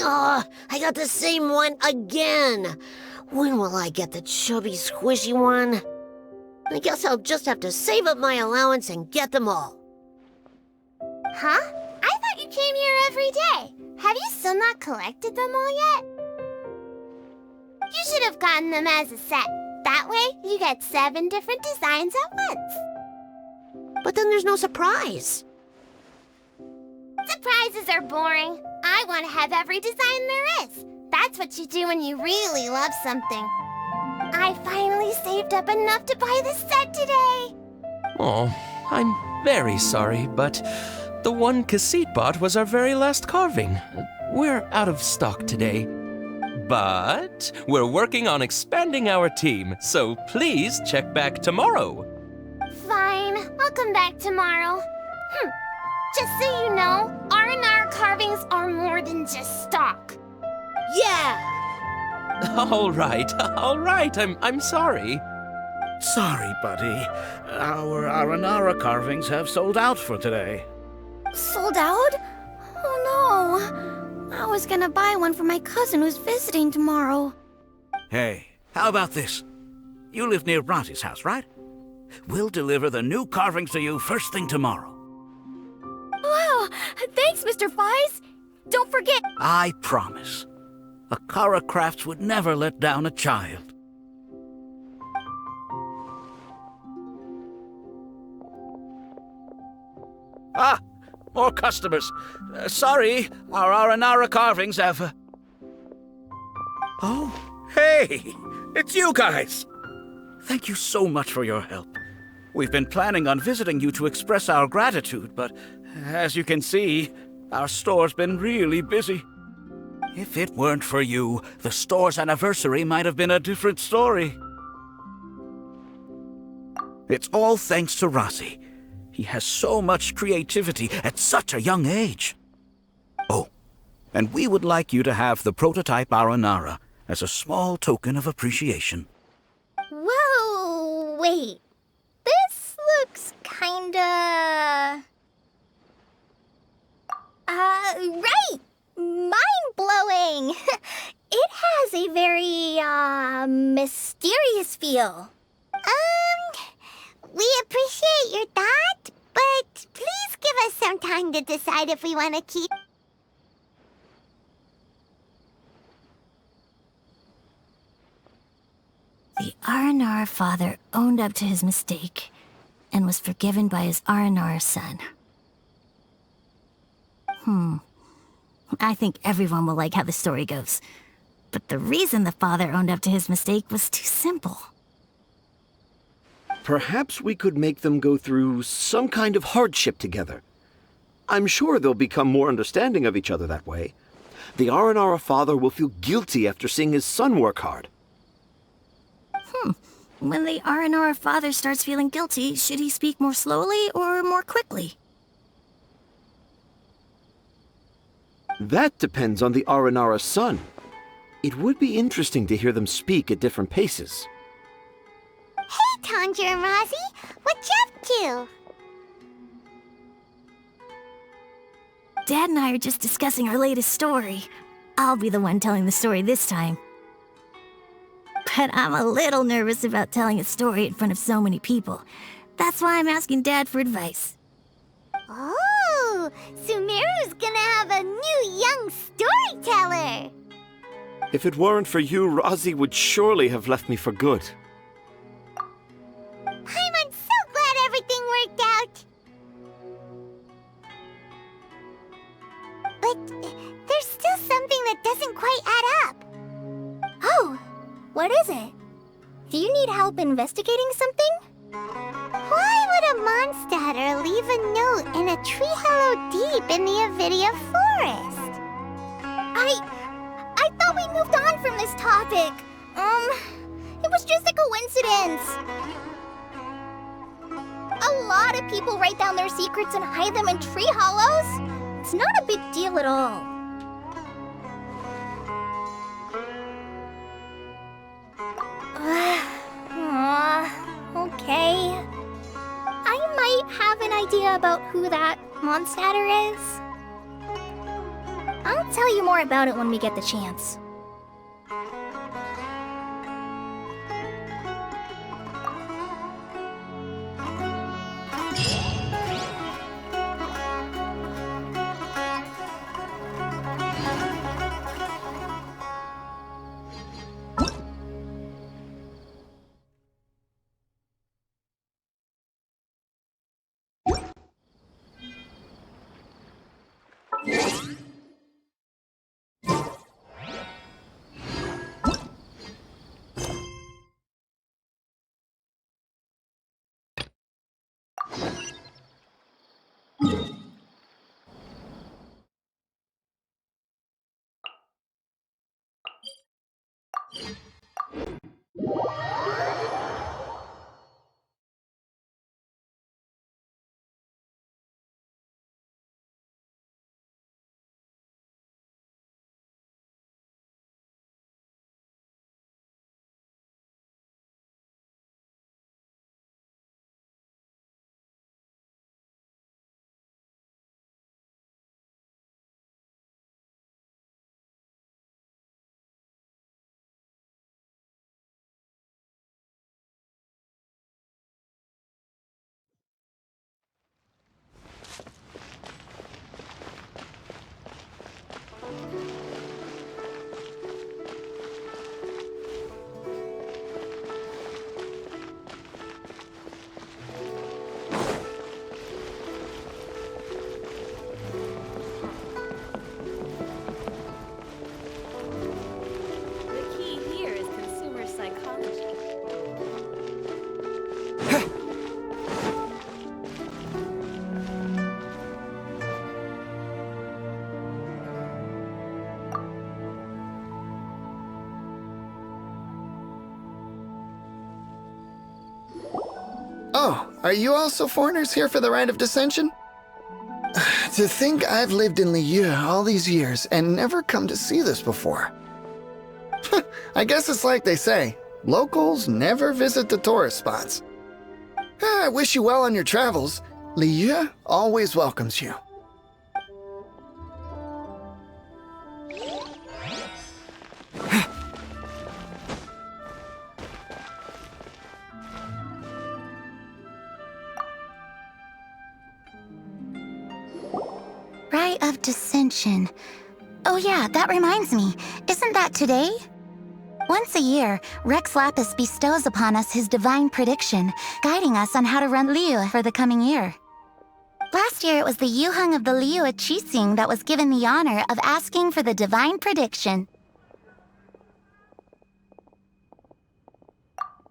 I got the same one again. When will I get the chubby, squishy one? I guess I'll just have to save up my allowance and get them all. Huh? I thought you came here every day. Have you still not collected them all yet? You should have gotten them as a set. That way, you get 7 different designs at once. But then there's no surprise. Surprises are boring. I want to have every design there is. That's what you do when you really love something. I finally saved up enough to buy the set today. Oh, I'm very sorry, but the one Casite bought was our very last carving. We're out of stock today. But we're working on expanding our team, so please check back tomorrow. Fine, I'll come back tomorrow. Just so you know, R&R carvings are more than just stock. Yeah! All right. I'm sorry. Sorry, buddy. Our Aranara carvings have sold out for today. Sold out? Oh no. I was gonna buy one for my cousin who's visiting tomorrow. Hey, how about this? You live near Bronte's house, right? We'll deliver the new carvings to you first thing tomorrow. Wow, thanks, Mr. Fies. Don't forget. I promise. Akara Crafts would never let down a child. Ah, more customers. Sorry, our Aranara carvings have... Oh, hey, it's you guys. Thank you so much for your help. We've been planning on visiting you to express our gratitude, but as you can see, our store's been really busy. If it weren't for you, the store's anniversary might have been a different story. It's all thanks to Rossi. He has so much creativity at such a young age. Oh, and we would like you to have the prototype Aranara as a small token of appreciation. Whoa, wait. This looks kinda... right! Mind-blowing! It has a very, mysterious feel. We appreciate your thought, but please give us some time to decide if we want to keep... The R&R father owned up to his mistake and was forgiven by his R&R son. I think everyone will like how the story goes. But the reason the father owned up to his mistake was too simple. Perhaps we could make them go through some kind of hardship together. I'm sure they'll become more understanding of each other that way. The Aranara father will feel guilty after seeing his son work hard. When the R&R father starts feeling guilty, should he speak more slowly or more quickly? That depends on the Aranara son. It would be interesting to hear them speak at different paces. Hey, Tanja and Rosie, what you up to? Dad and I are just discussing our latest story. I'll be the one telling the story this time. But I'm a little nervous about telling a story in front of so many people. That's why I'm asking Dad for advice. Oh, Sumeru's gonna have a new young storyteller! If it weren't for you, Rosie would surely have left me for good. I'm so glad everything worked out! But there's still something that doesn't quite add up. Oh, what is it? Do you need help investigating something? Why would a Mondstatter leave a note in a tree hollow deep in the Avidia forest? I thought we moved on from this topic. It was just a coincidence. A lot of people write down their secrets and hide them in tree hollows. It's not a big deal at all. Okay. I might have an idea about who that Mondstatter is. I'll tell you more about it when we get the chance. The key here is consumer psychology. Oh, are you also foreigners here for the Rite of Descension? To think I've lived in Liyue all these years and never come to see this before. I guess it's like they say, locals never visit the tourist spots. I wish you well on your travels. Liyue always welcomes you. Rite of Descension. Oh yeah, that reminds me. Isn't that today? Once a year, Rex Lapis bestows upon us his divine prediction, guiding us on how to run Liyue for the coming year. Last year, it was the Yuheng of the Liyue Qixing that was given the honor of asking for the divine prediction.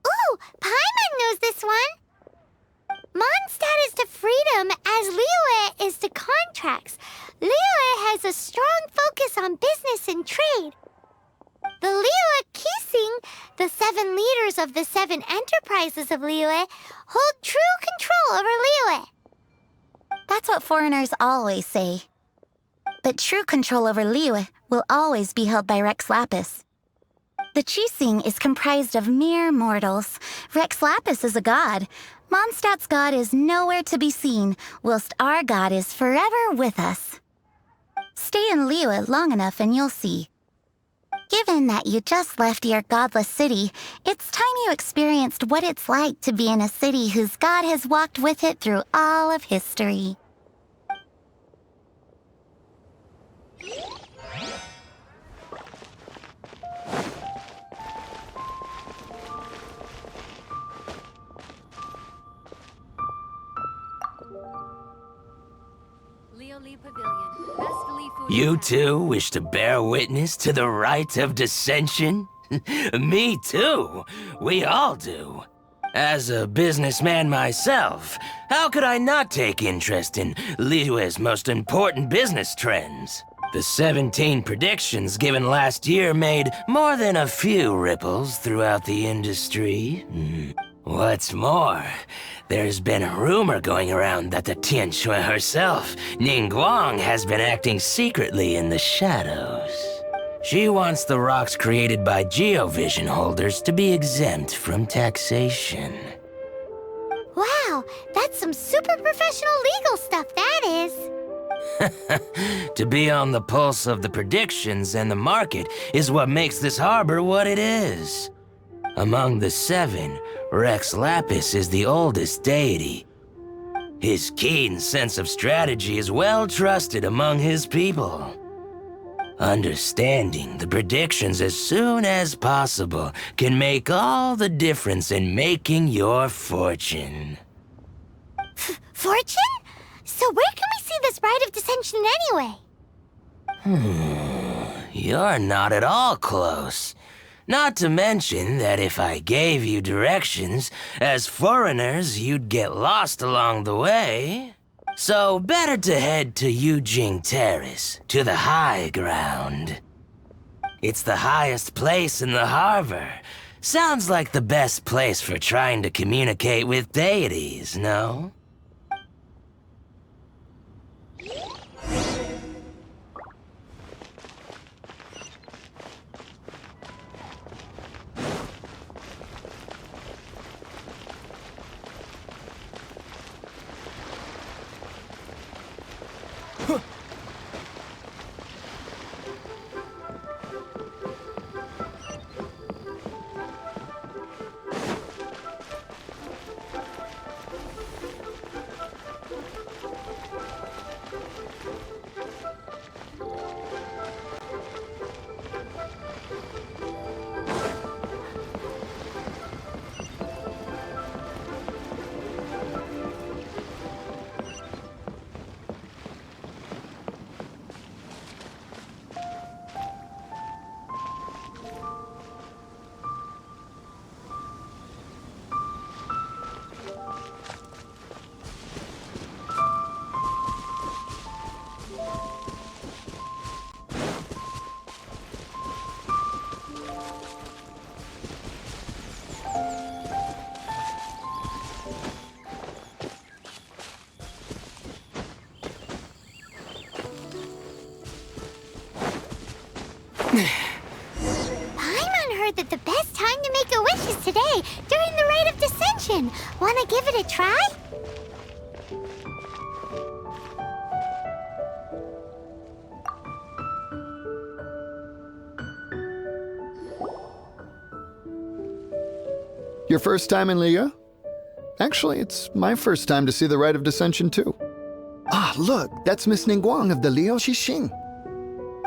Ooh, Paimon knows this one! Mondstadt is to freedom as Liyue is to contracts. Liyue has a strong focus on business and trade. The Liyue Qixing, the 7 leaders of the 7 enterprises of Liyue, hold true control over Liyue. That's what foreigners always say. But true control over Liyue will always be held by Rex Lapis. The Qixing is comprised of mere mortals. Rex Lapis is a god. Mondstadt's god is nowhere to be seen, whilst our god is forever with us. Stay in Liyue long enough and you'll see. Given that you just left your godless city, it's time you experienced what it's like to be in a city whose god has walked with it through all of history. You too wish to bear witness to the Rite of Descension? Me too. We all do. As a businessman myself, how could I not take interest in Liyue's most important business trends? The 17 predictions given last year made more than a few ripples throughout the industry. What's more, there's been a rumor going around that the Tianshui herself, Ningguang, has been acting secretly in the shadows. She wants the rocks created by geovision holders to be exempt from taxation. Wow, that's some super professional legal stuff, that is. To be on the pulse of the predictions and the market is what makes this harbor what it is. Among the seven, Rex Lapis is the oldest deity. His keen sense of strategy is well trusted among his people. Understanding the predictions as soon as possible can make all the difference in making your fortune. Fortune? So where can we see this Rite of Descension anyway? You're not at all close. Not to mention that if I gave you directions, as foreigners, you'd get lost along the way. So better to head to Yujing Terrace, to the high ground. It's the highest place in the harbor. Sounds like the best place for trying to communicate with deities, no? Paimon heard that the best time to make a wish is today, during the Rite of Descension. Wanna give it a try? Your first time in Liyue? Actually, it's my first time to see the Rite of Descension too. Ah, look, that's Miss Ningguang of the Liu Xixing.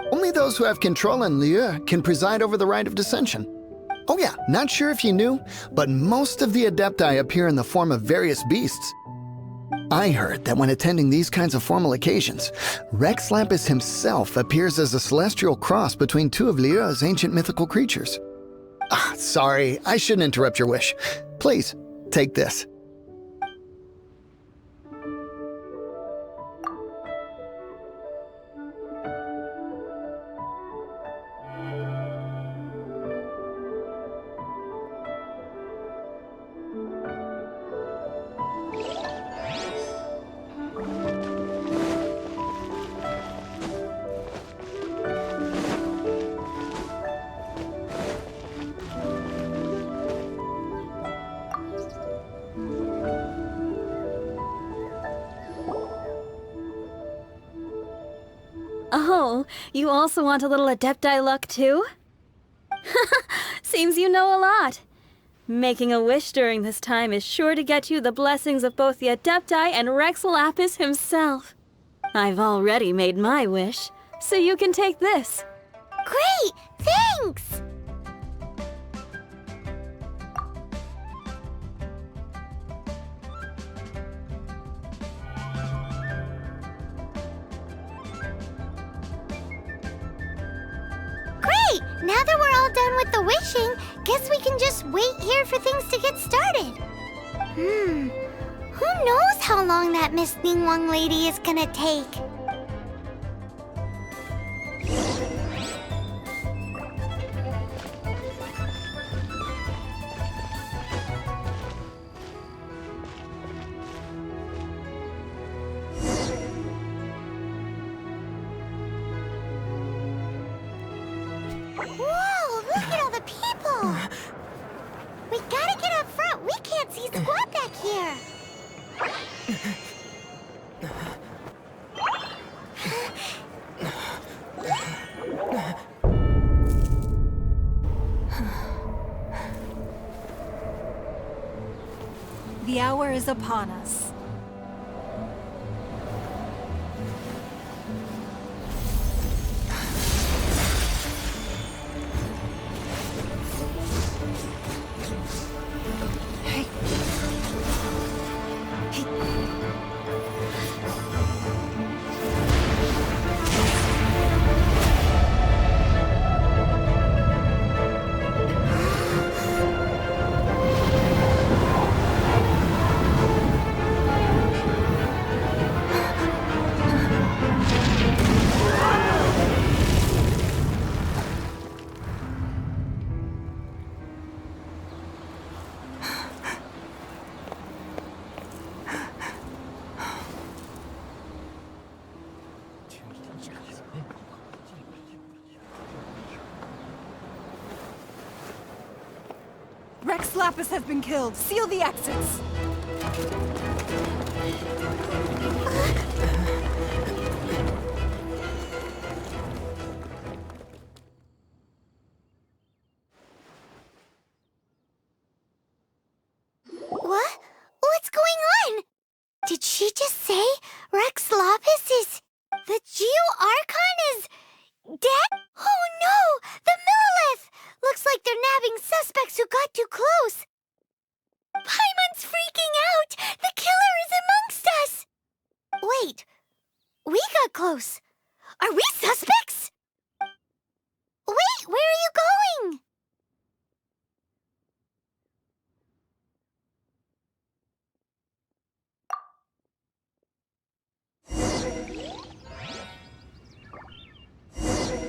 Only those who have control in Liyue can preside over the Rite of Descension. Oh yeah, not sure if you knew, but most of the Adepti appear in the form of various beasts. I heard that when attending these kinds of formal occasions, Rex Lapis himself appears as a celestial cross between two of Liyue's ancient mythical creatures. Ah, sorry, I shouldn't interrupt your wish. Please, take this. Oh, you also want a little Adepti luck too? Seems you know a lot. Making a wish during this time is sure to get you the blessings of both the Adepti and Rex Lapis himself. I've already made my wish, so you can take this. Great! Thanks! Great! Now that we're all done with the wishing, guess we can just wait here for things to get started. Who knows how long that Miss Ningguang lady is gonna take? Whoa, look at all the people! We gotta get up front. We can't see squat back here. The hour is upon us. Rex Lapis has been killed. Seal the exits. What? What's going on? Did she just say Rex Lapis is... The Geo-Archon is... dead? Oh no! The Millilith! Looks like they're nabbing suspects who got too close. Paimon's freaking out! The killer is amongst us! Wait, we got close. Are we suspects? Wait, where are you going?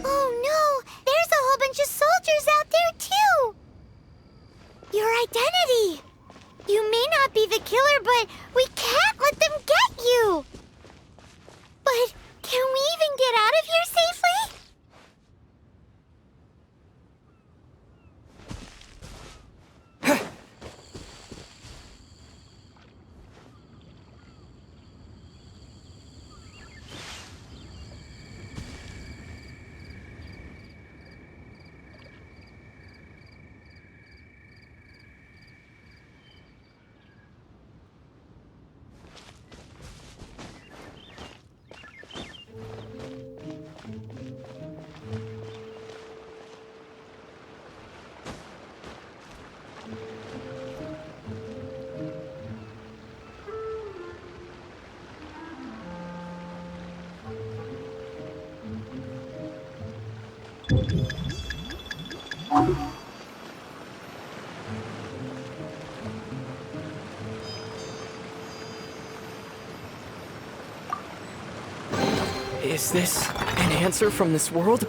Oh no! There's a whole bunch of soldiers out there too! Your identity! You may not be the killer, but we can't let them get you! But can we even get out of here safely? Is this an answer from this world?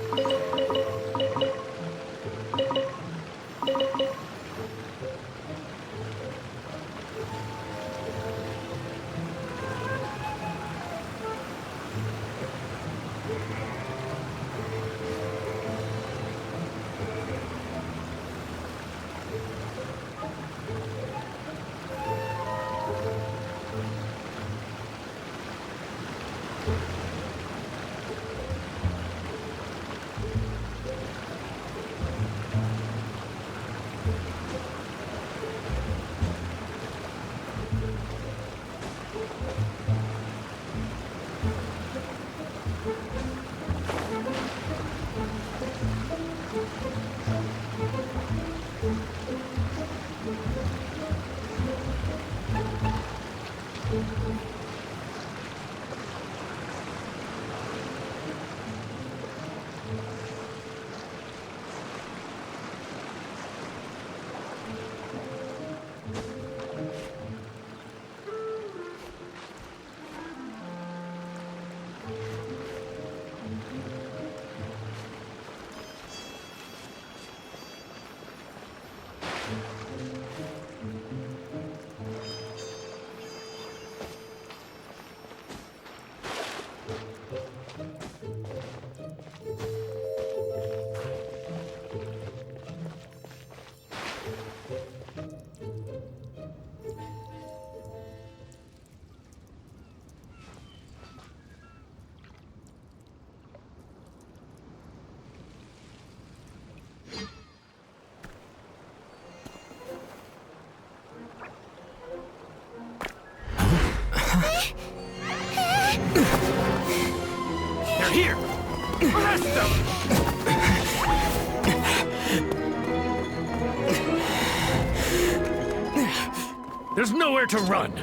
There's nowhere to run.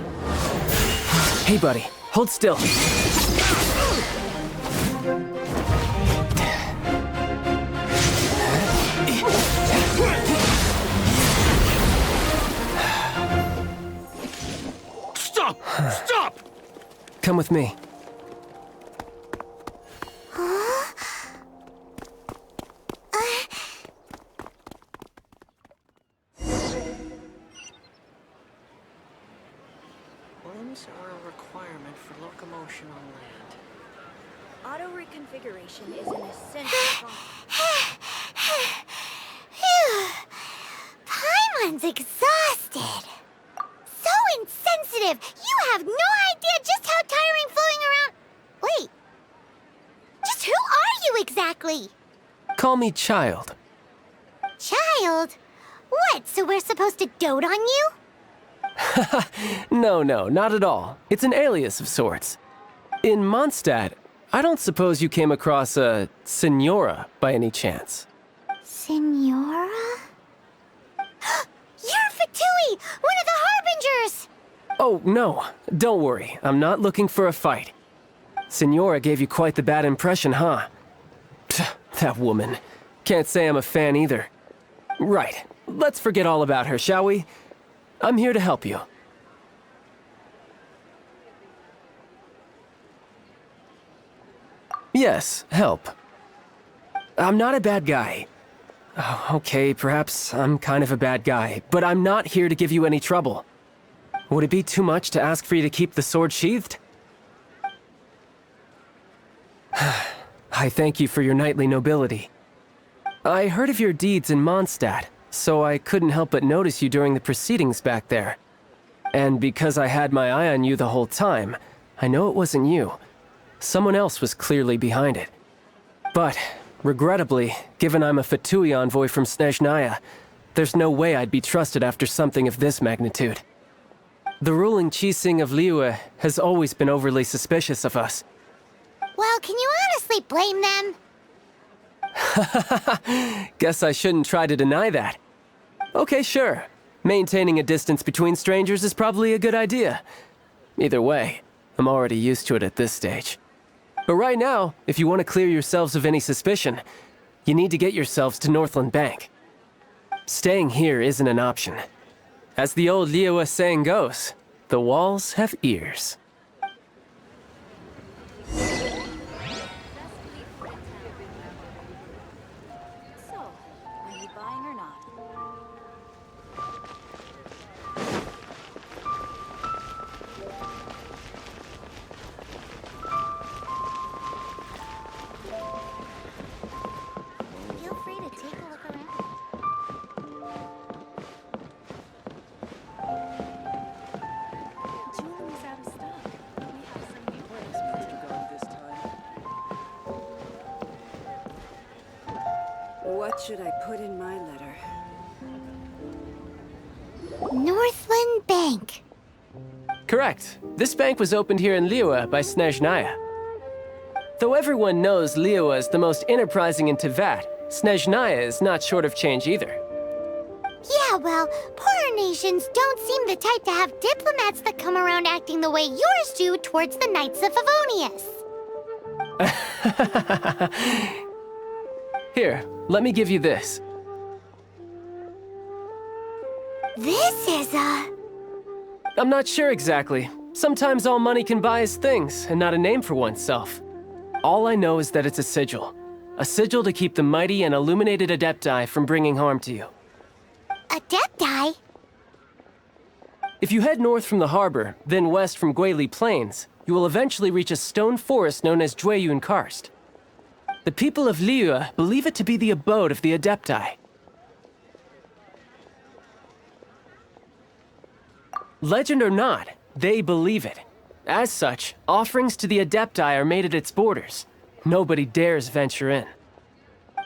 Hey, buddy, hold still. Stop! Stop! Come with me. Limbs are a requirement for locomotion on land. Auto reconfiguration is an essential Phew. Paimon's exhausted. So insensitive. You have no idea just how tiring floating around. Wait. Just who are you exactly? Call me Child. Child? What, so we're supposed to dote on you? No, not at all. It's an alias of sorts. In Mondstadt, I don't suppose you came across a Senora by any chance. Senora? You're Fatui, one of the Harbingers! Oh, no. Don't worry. I'm not looking for a fight. Senora gave you quite the bad impression, huh? Pfft, that woman. Can't say I'm a fan either. Right. Let's forget all about her, shall we? I'm here to help you. Yes, help. I'm not a bad guy. Oh, okay, perhaps I'm kind of a bad guy, but I'm not here to give you any trouble. Would it be too much to ask for you to keep the sword sheathed? I thank you for your knightly nobility. I heard of your deeds in Mondstadt, so I couldn't help but notice you during the proceedings back there. And because I had my eye on you the whole time, I know it wasn't you. Someone else was clearly behind it. But, regrettably, given I'm a Fatui envoy from Snezhnaya, there's no way I'd be trusted after something of this magnitude. The ruling Chising of Liyue has always been overly suspicious of us. Well, can you honestly blame them? Guess I shouldn't try to deny that. Okay, sure. Maintaining a distance between strangers is probably a good idea. Either way, I'm already used to it at this stage. But right now, if you want to clear yourselves of any suspicion, you need to get yourselves to Northland Bank. Staying here isn't an option. As the old Liyue saying goes, the walls have ears. So, are you buying or not? Feel free to take a look around. Jewelry's out of stock. We have some new What should I put in my letter? Northland Bank. Correct. This bank was opened here in Liyue by Snezhnaya. Though everyone knows Liyue is the most enterprising in Teyvat, Snezhnaya is not short of change either. Yeah, well, poorer nations don't seem the type to have diplomats that come around acting the way yours do towards the Knights of Favonius. Here, let me give you this. This is I'm not sure exactly. Sometimes all money can buy is things, and not a name for oneself. All I know is that it's a sigil. A sigil to keep the mighty and illuminated Adepti from bringing harm to you. Adepti? If you head north from the harbor, then west from Guili Plains, you will eventually reach a stone forest known as Jueyun Karst. The people of Liyue believe it to be the abode of the Adepti. Legend or not, they believe it. As such, offerings to the Adepti are made at its borders. Nobody dares venture in.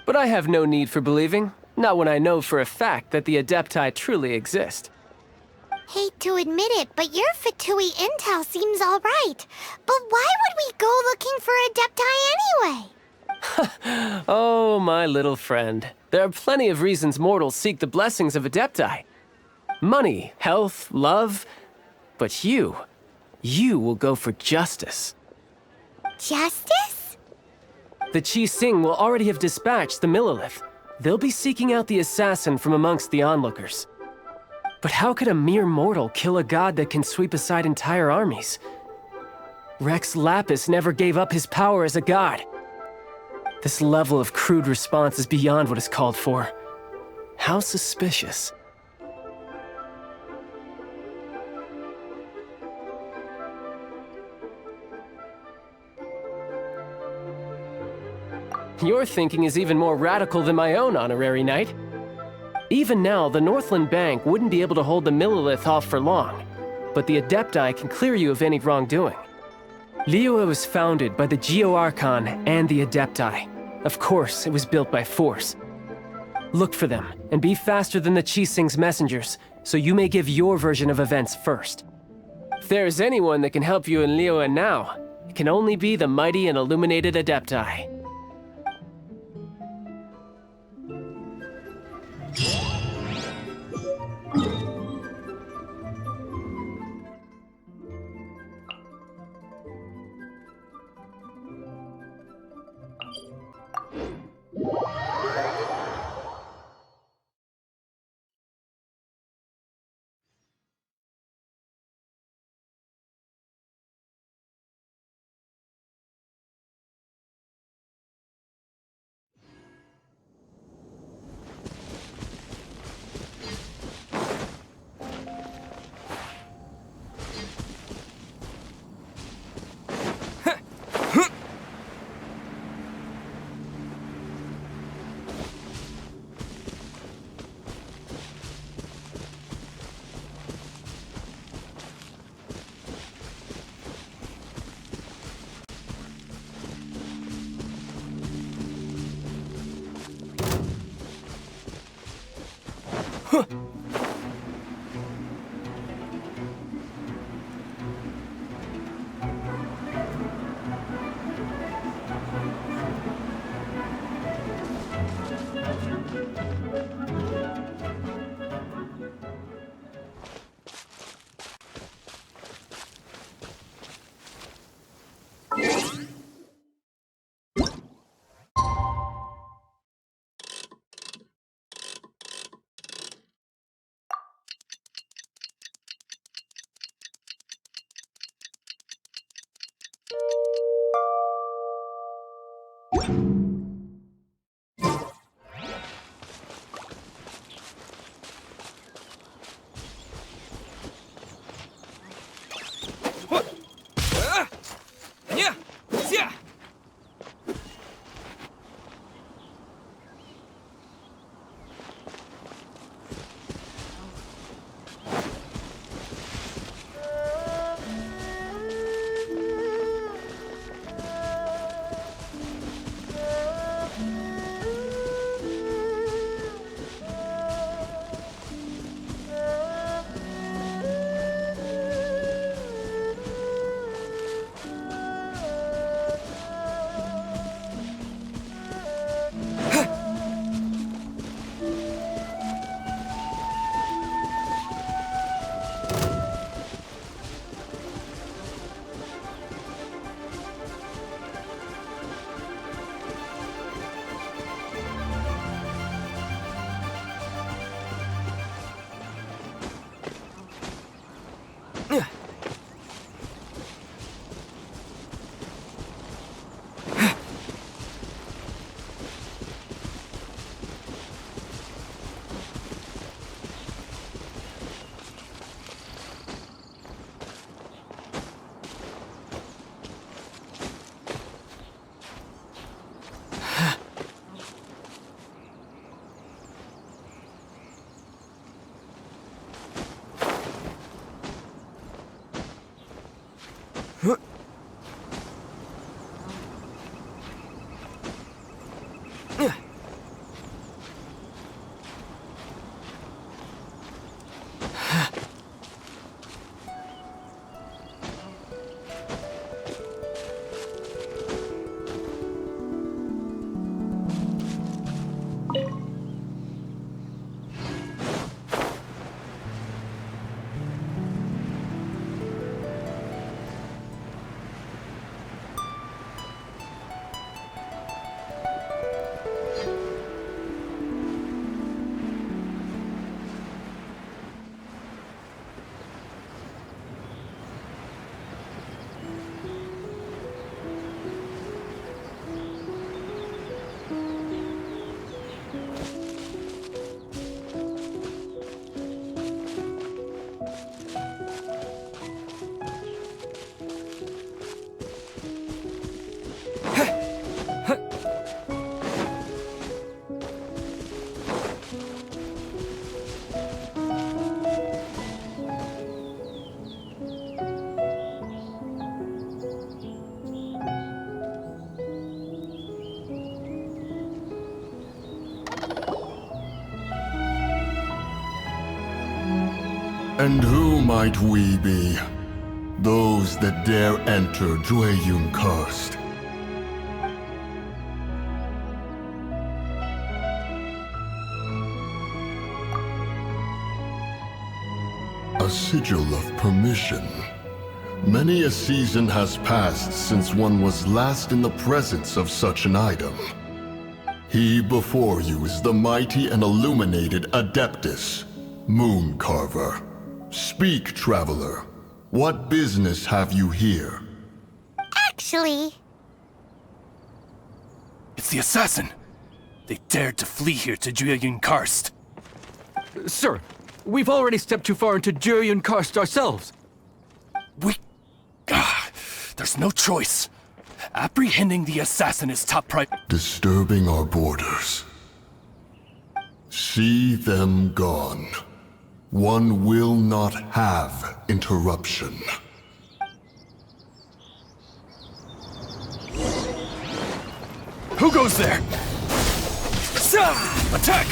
But I have no need for believing, not when I know for a fact that the Adepti truly exist. Hate to admit it, but your Fatui intel seems alright. But why would we go looking for Adepti anyway? Oh, my little friend. There are plenty of reasons mortals seek the blessings of Adepti. Money, health, love, But you will go for justice. Justice? The Chi Sing will already have dispatched the Millilith. They'll be seeking out the assassin from amongst the onlookers. But how could a mere mortal kill a god that can sweep aside entire armies? Rex Lapis never gave up his power as a god. This level of crude response is beyond what is called for. How suspicious. Your thinking is even more radical than my own, Honorary Knight. Even now, the Northland Bank wouldn't be able to hold the Millilith off for long, but the Adepti can clear you of any wrongdoing. Liyue was founded by the Geo Archon and the Adepti. Of course, it was built by force. Look for them, and be faster than the Chi Sing's messengers, so you may give your version of events first. If there is anyone that can help you in Liyue now, it can only be the mighty and illuminated Adepti. And who might we be? Those that dare enter Jueyun Cursed. A sigil of permission. Many a season has passed since one was last in the presence of such an item. He before you is the mighty and illuminated Adeptus, Moon Carver. Speak, traveler. What business have you here? Actually, It's the assassin! They dared to flee here to Jueyun Karst. Sir, we've already stepped too far into Jueyun Karst ourselves. There's no choice. Apprehending the assassin is top priority. Disturbing our borders. See them gone. One will not have interruption. Who goes there? Attack!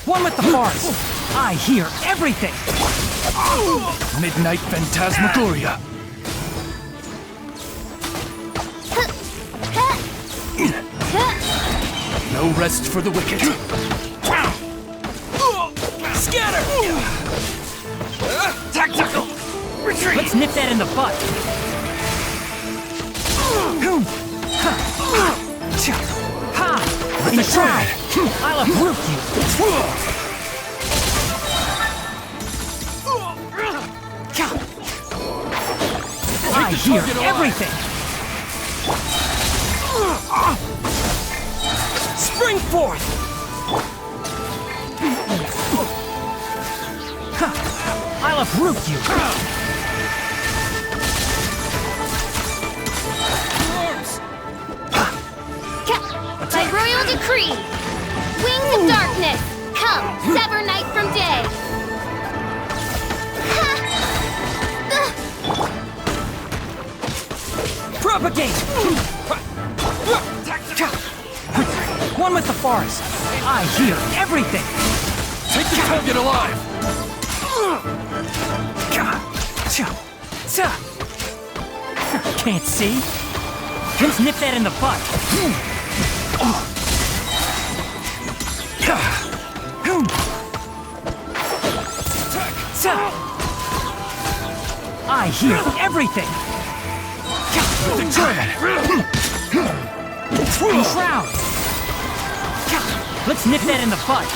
One with the force. I hear everything. Midnight Phantasmagoria. No rest for the wicked. Scatter! Tactical! Retreat! Let's nip that in the butt. In the crowd! I'll uproot you! I hear everything! Spring forth! I'll uproot you! by royal decree, wings of darkness, come, sever night from day. Propagate! One with the forest. I hear everything. Take the target alive! Can't see? Let's nip that in the butt. I hear everything. Enshroud. Let's nip that in the butt.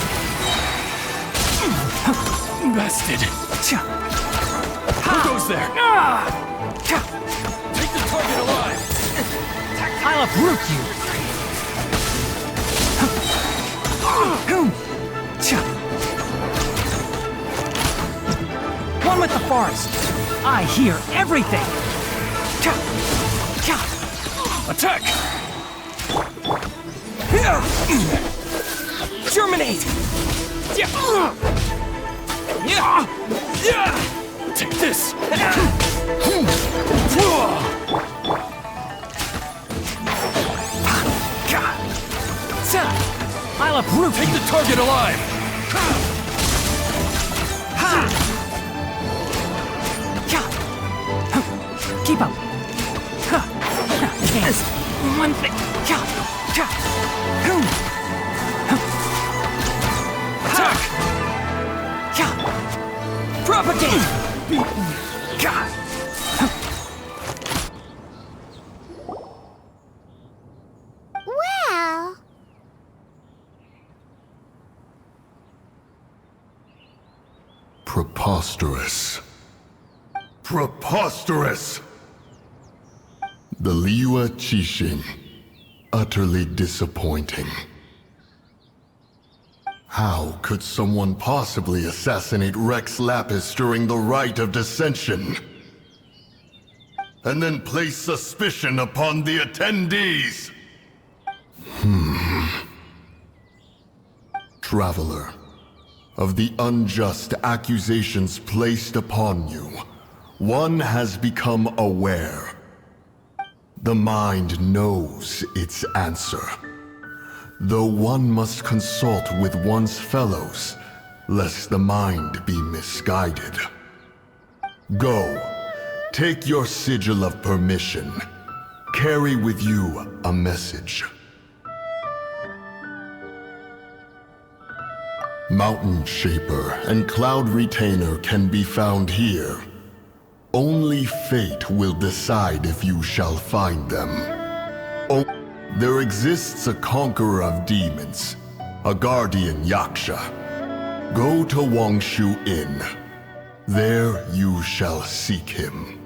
Bested. Who goes there? Take the target alive! I'll uproot you. One with the forest. I hear everything. Attack! Germinate! Take this! I'll uproot. Take the target alive! Keep up. Can't. One thing. Attack! Propagate! Well, Preposterous. Preposterous! The Liua Qixing. Utterly disappointing. How could someone possibly assassinate Rex Lapis during the Rite of Descension? And then place suspicion upon the attendees? Traveler, of the unjust accusations placed upon you, one has become aware. The mind knows its answer. Though one must consult with one's fellows, lest the mind be misguided. Go, take your sigil of permission. Carry with you a message. Mountain Shaper and Cloud Retainer can be found here. Only fate will decide if you shall find them. There exists a conqueror of demons, a guardian Yaksha. Go to Wangshu Inn. There you shall seek him.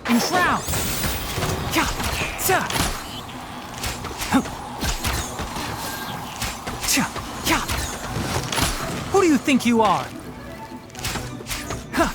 Enshroud! Ka! Sa! Huh. Cha! Ka! Who do you think you are? Huh.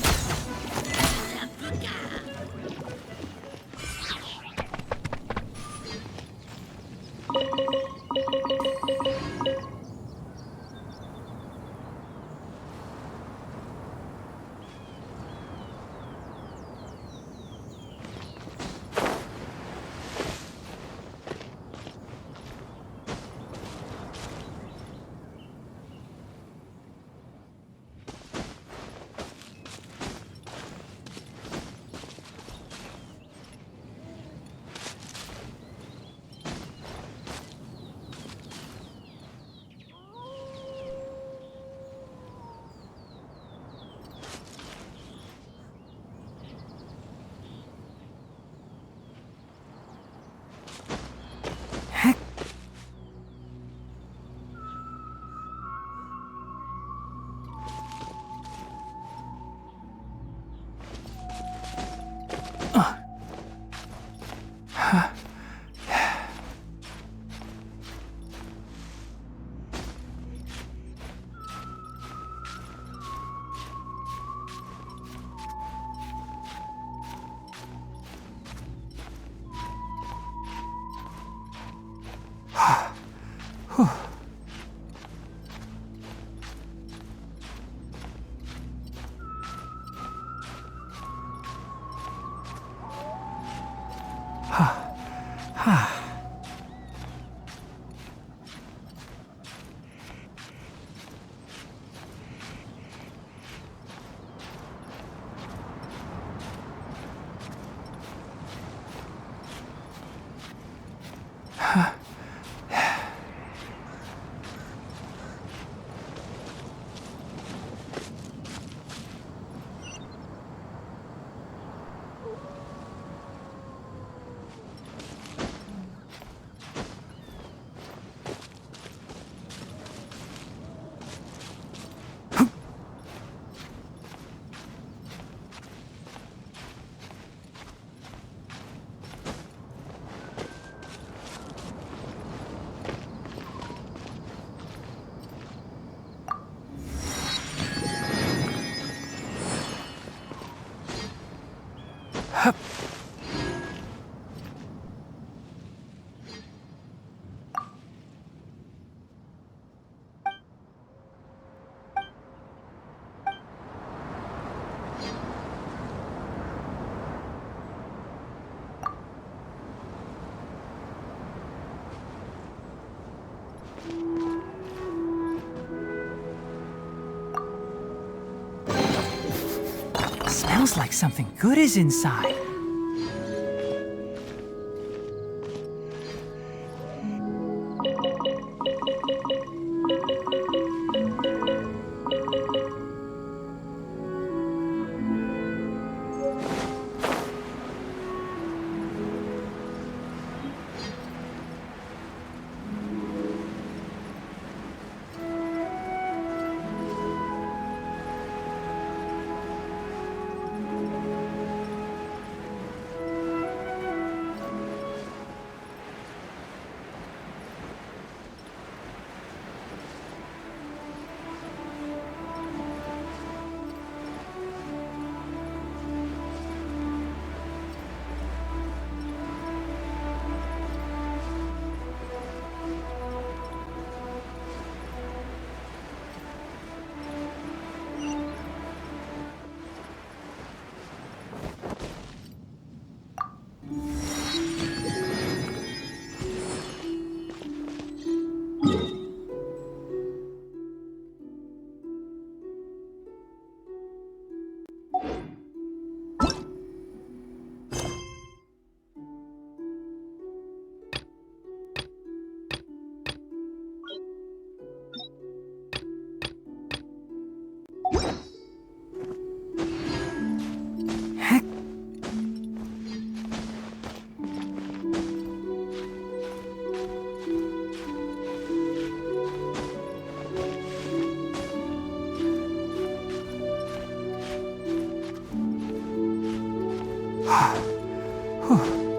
Smells like something good is inside.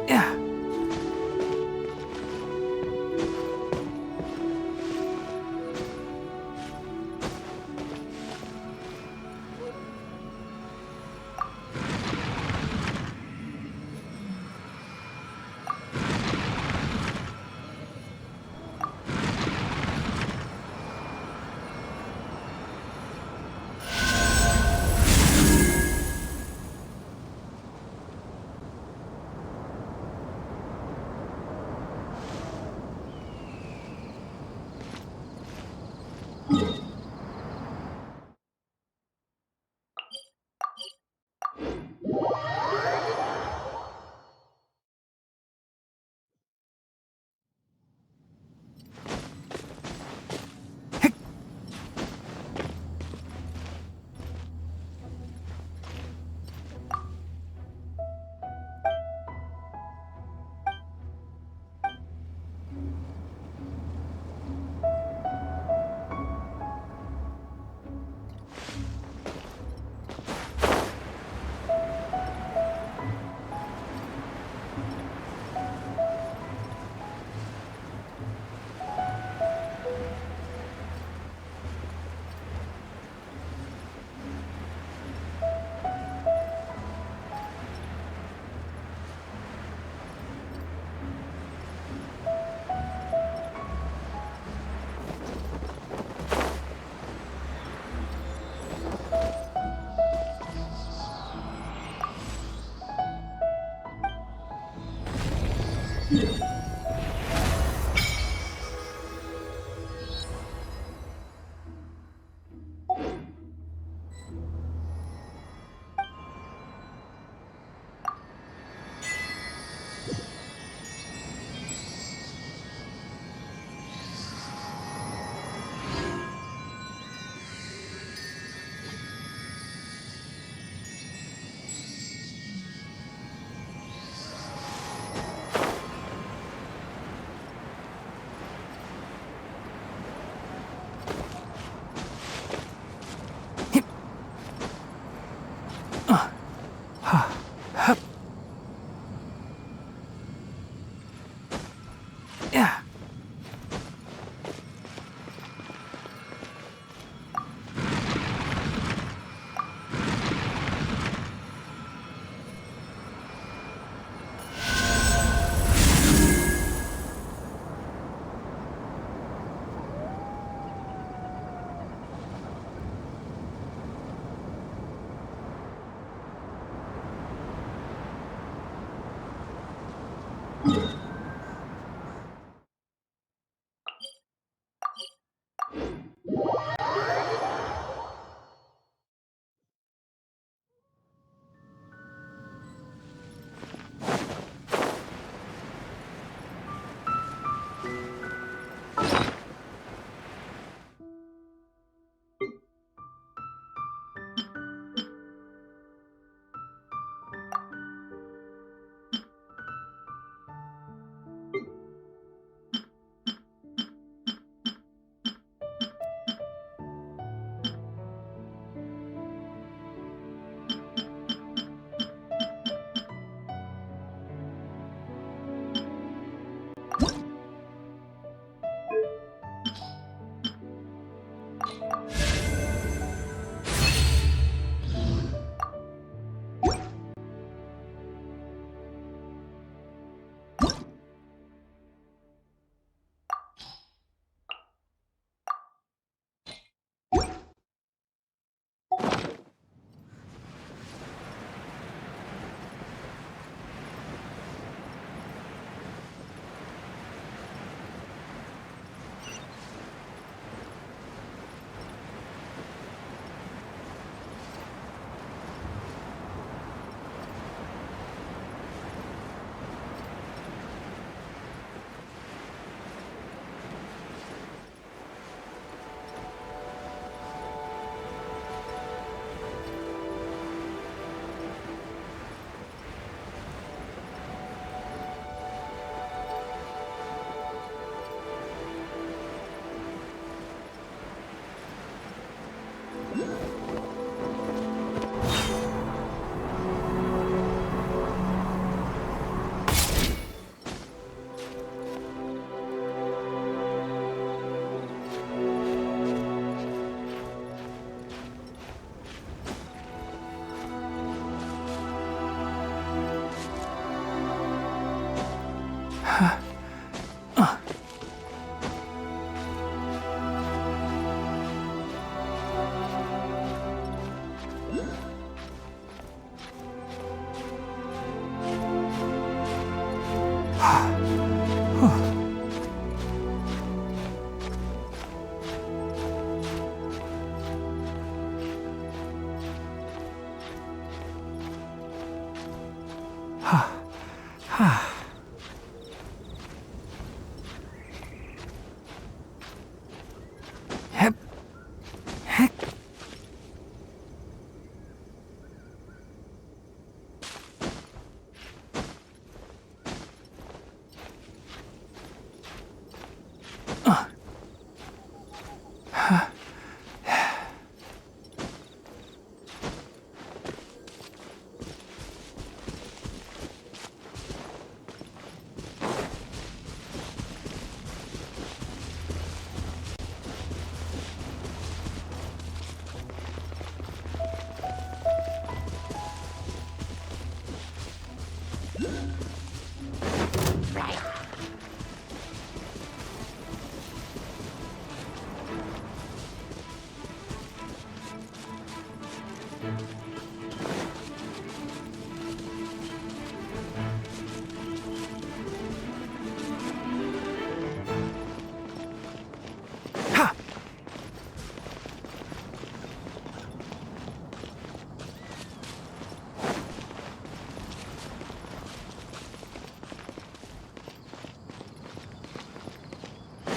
Yeah.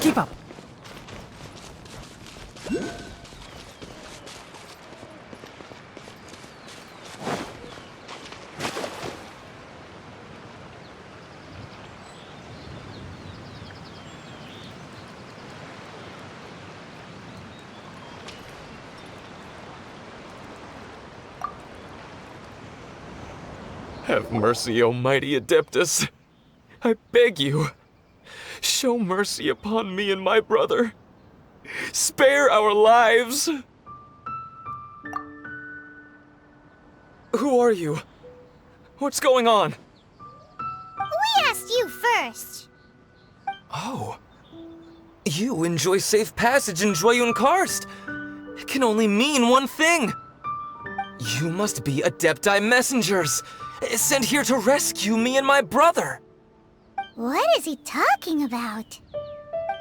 Keep up. Have mercy, O mighty Adeptus. I beg you, show mercy upon me and my brother. Spare our lives. Who are you? What's going on? We asked you first. Oh. You enjoy safe passage in Joyun Karst. It can only mean one thing. You must be Adepti messengers, sent here to rescue me and my brother. What is he talking about?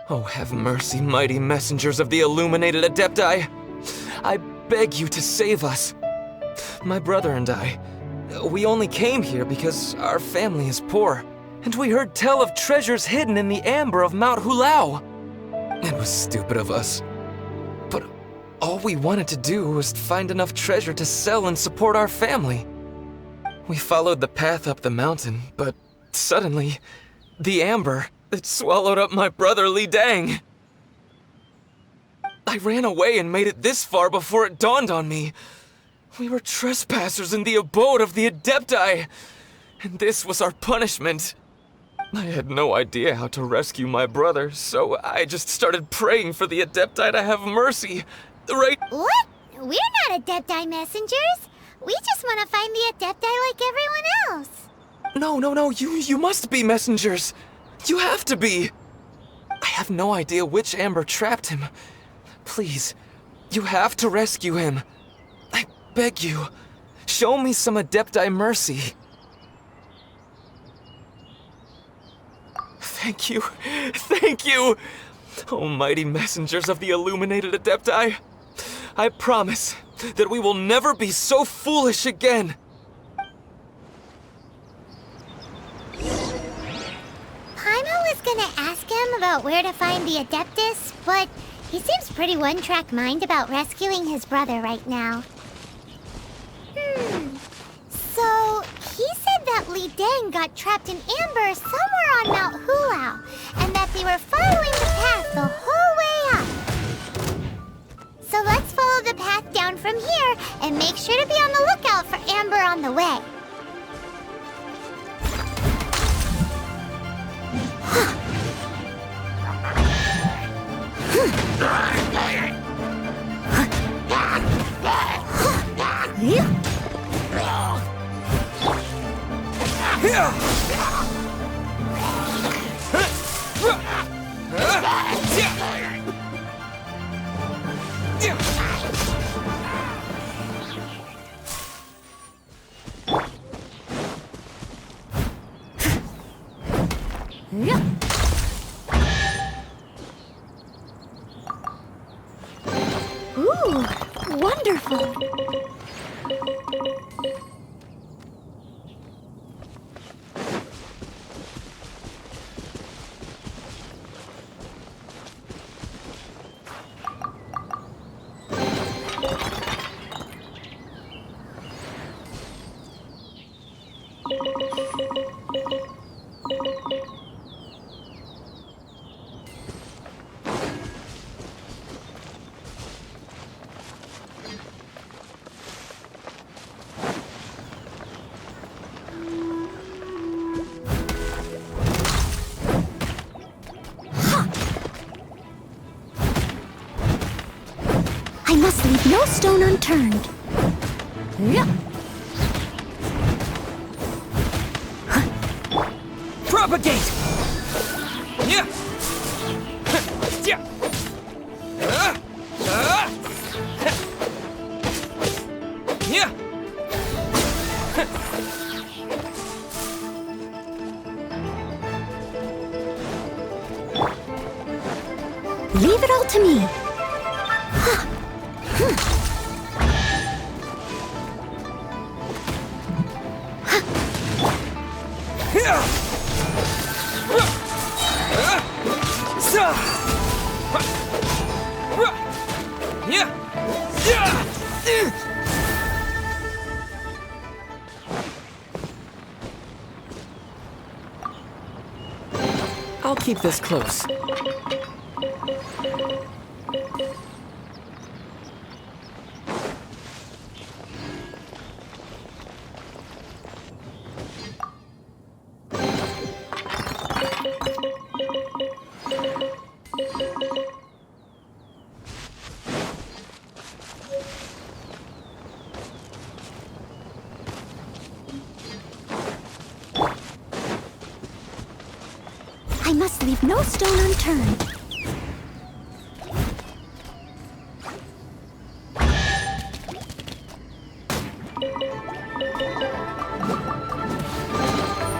Oh, have mercy, mighty messengers of the illuminated Adepti. I beg you to save us. My brother and I, we only came here because our family is poor, and we heard tell of treasures hidden in the amber of Mount Hulao. It was stupid of us, but all we wanted to do was find enough treasure to sell and support our family. We followed the path up the mountain, but suddenly, the amber, it swallowed up my brother Li Dang. I ran away and made it this far before it dawned on me. We were trespassers in the abode of the Adepti, and this was our punishment. I had no idea how to rescue my brother, so I just started praying for the Adepti to have mercy, right? What? We're not Adepti messengers. We just want to find the Adepti like everyone else. No, you must be messengers. You have to be. I have no idea which amber trapped him. Please, you have to rescue him. I beg you, show me some Adepti mercy. Thank you, oh mighty messengers of the illuminated Adepti. I promise that we will never be so foolish again. Paimon was gonna ask him about where to find the Adeptus, but he seems pretty one-track mind about rescuing his brother right now. So, he said that Li Dang got trapped in amber somewhere on Mount Hulao, and that they were following the path the whole way up. So let's follow the path down from here, and make sure to be on the lookout for amber on the way. Ooh, wonderful. I must leave no stone unturned. Propagate! Yeah! Yeah! Leave it all to me. I'll keep this close. I must leave no stone unturned.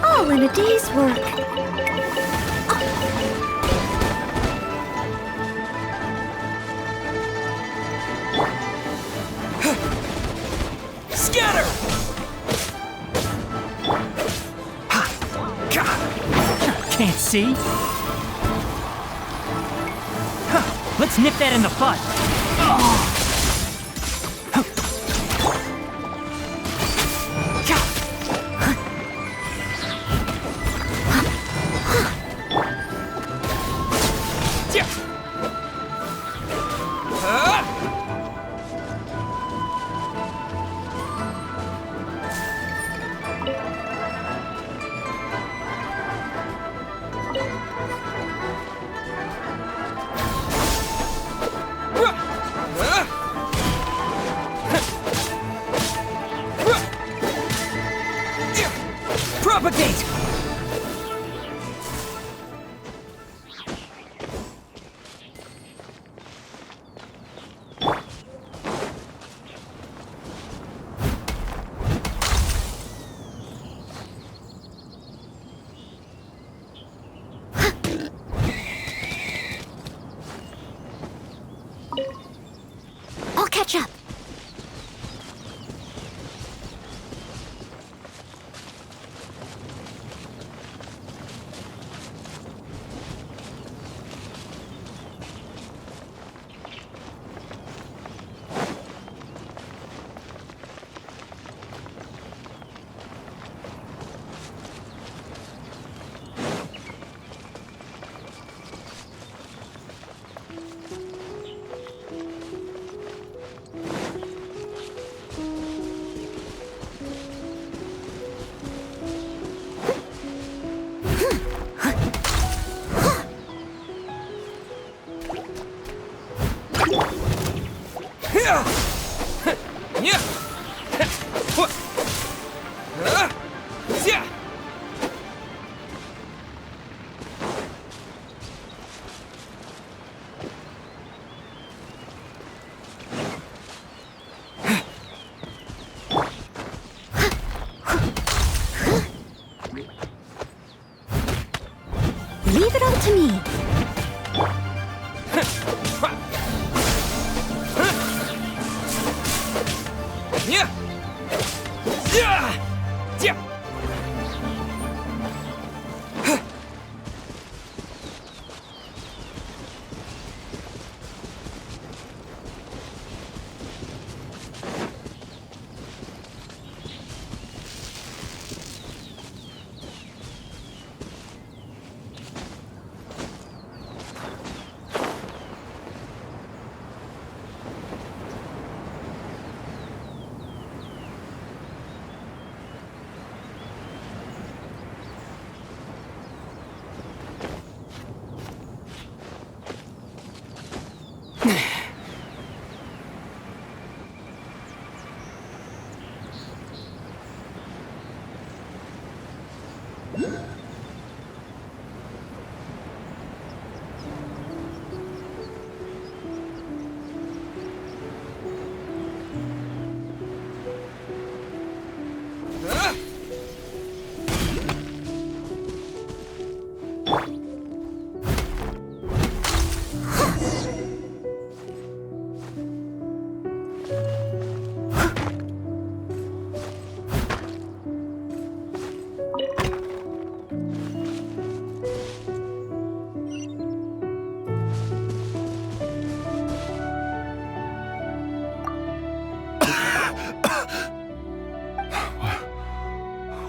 All in a day's work. Scatter! Can't see? Let's nip that in the bud. Propagate! I'll catch up. Listen to me. Yeah. Yeah. Yeah.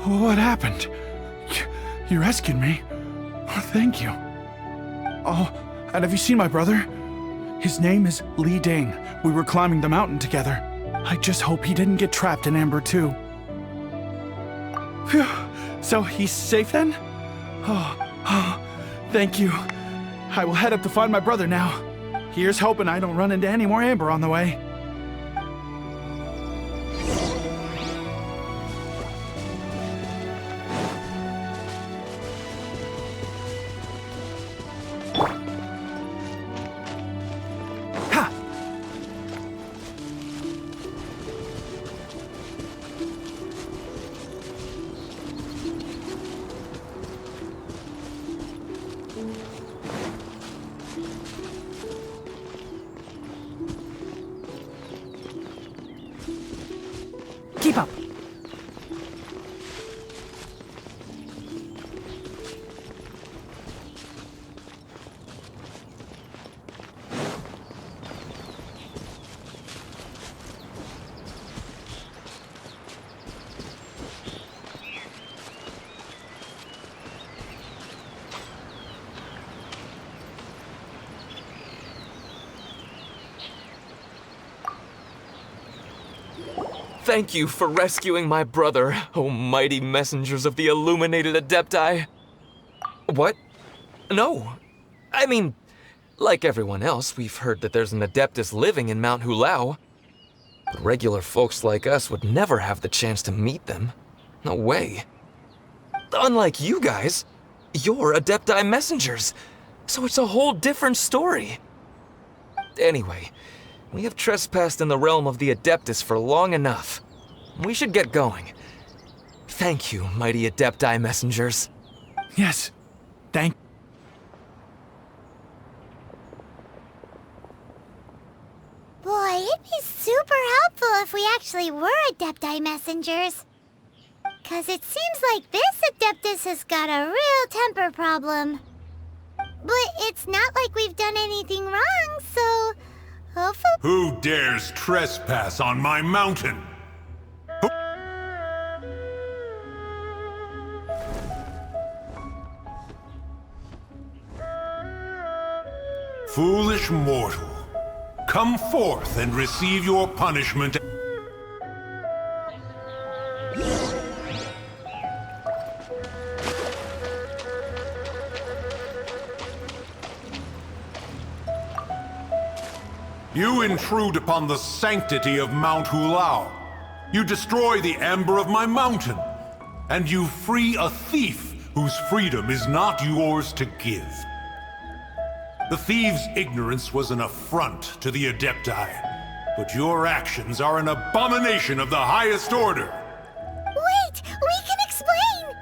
What happened? You rescued me. Oh, thank you. Oh, and have you seen my brother? His name is Li Ding. We were climbing the mountain together. I just hope he didn't get trapped in Amber too. Phew. So he's safe then? Oh, thank you. I will head up to find my brother now. Here's hoping I don't run into any more Amber on the way. Keep up. Thank you for rescuing my brother, O mighty messengers of the illuminated Adepti. What? No. I mean, like everyone else, we've heard that there's an Adeptus living in Mount Hulao. But regular folks like us would never have the chance to meet them. No way. Unlike you guys, you're Adepti messengers, so it's a whole different story. Anyway, we have trespassed in the realm of the Adeptus for long enough. We should get going. Thank you, mighty Adepti messengers. Yes, thank. Boy, it'd be super helpful if we actually were Adepti messengers. 'Cause it seems like this Adeptus has got a real temper problem. But it's not like we've done anything wrong, so hopefully... Who dares trespass on my mountain? Foolish mortal, come forth and receive your punishment. You intrude upon the sanctity of Mount Hulao. You destroy the amber of my mountain. And you free a thief whose freedom is not yours to give. The thief's ignorance was an affront to the Adepti, but your actions are an abomination of the highest order. Wait! We can explain!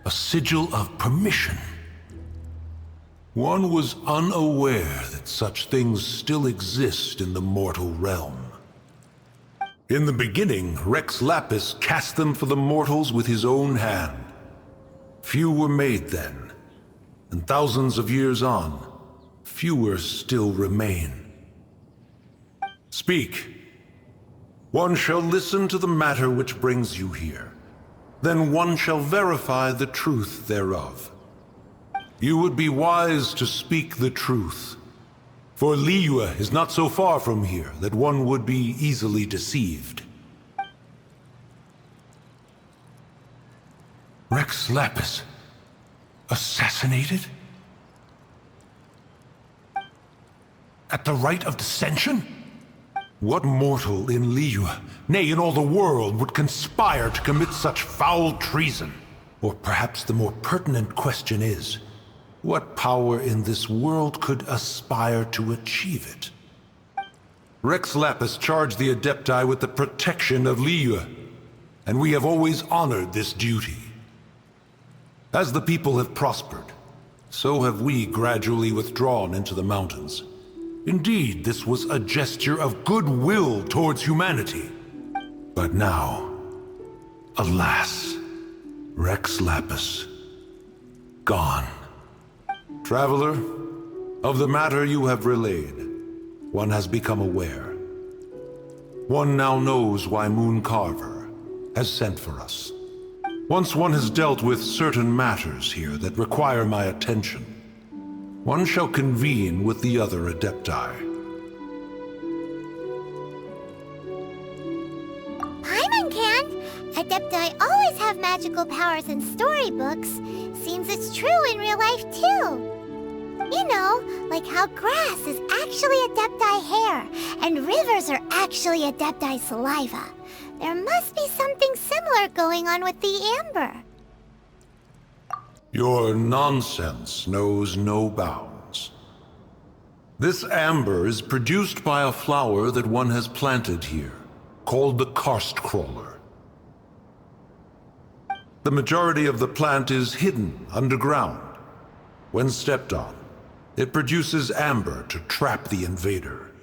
A sigil of permission. One was unaware that such things still exist in the mortal realm. In the beginning, Rex Lapis cast them for the mortals with his own hand. Few were made then, and thousands of years on, fewer still remain. Speak. One shall listen to the matter which brings you here. Then one shall verify the truth thereof. You would be wise to speak the truth. For Liyue is not so far from here that one would be easily deceived. Rex Lapis, assassinated? At the Rite of Descension? What mortal in Liyue, nay, in all the world, would conspire to commit such foul treason? Or perhaps the more pertinent question is, what power in this world could aspire to achieve it? Rex Lapis charged the Adepti with the protection of Liyue, and we have always honored this duty. As the people have prospered, so have we gradually withdrawn into the mountains. Indeed, this was a gesture of goodwill towards humanity. But now, alas, Rex Lapis, gone. Traveler, of the matter you have relayed, one has become aware. One now knows why Moon Carver has sent for us. Once one has dealt with certain matters here that require my attention, one shall convene with the other Adepti. Paimon can! Adepti always have magical powers in storybooks. Seems it's true in real life, too. You know, like how grass is actually Adepti hair, and rivers are actually Adepti saliva. There must be something similar going on with the amber. Your nonsense knows no bounds. This amber is produced by a flower that one has planted here, called the karst crawler. The majority of the plant is hidden underground. When stepped on, it produces amber to trap the invader.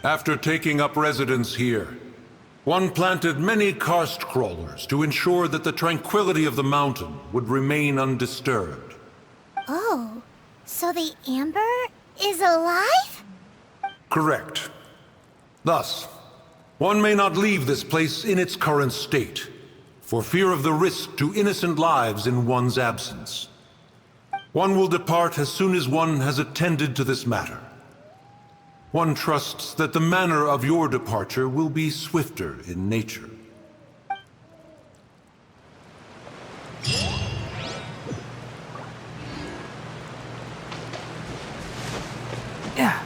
After taking up residence here, one planted many karst crawlers to ensure that the tranquility of the mountain would remain undisturbed. Oh, so the amber is alive? Correct. Thus, one may not leave this place in its current state, for fear of the risk to innocent lives in one's absence. One will depart as soon as one has attended to this matter. One trusts that the manner of your departure will be swifter in nature. Yeah.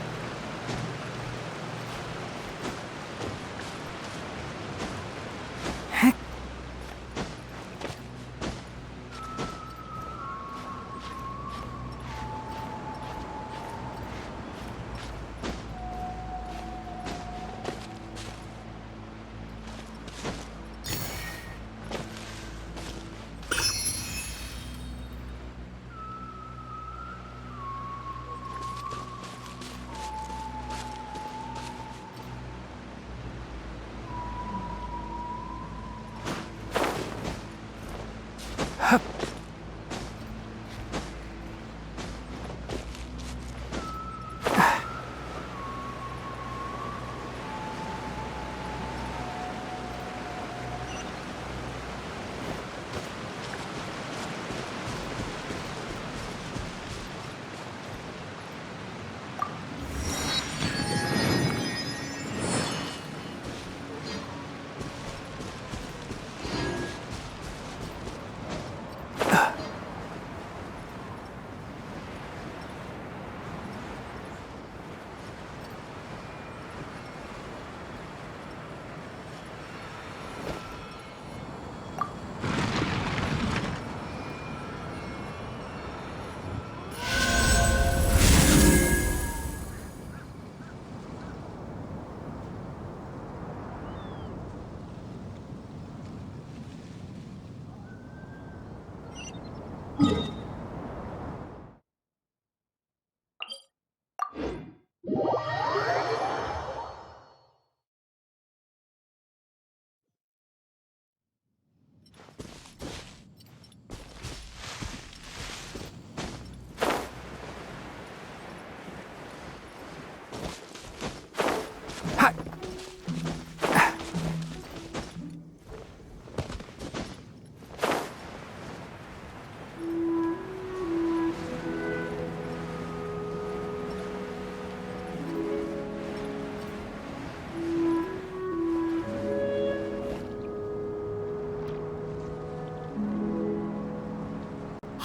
Heck.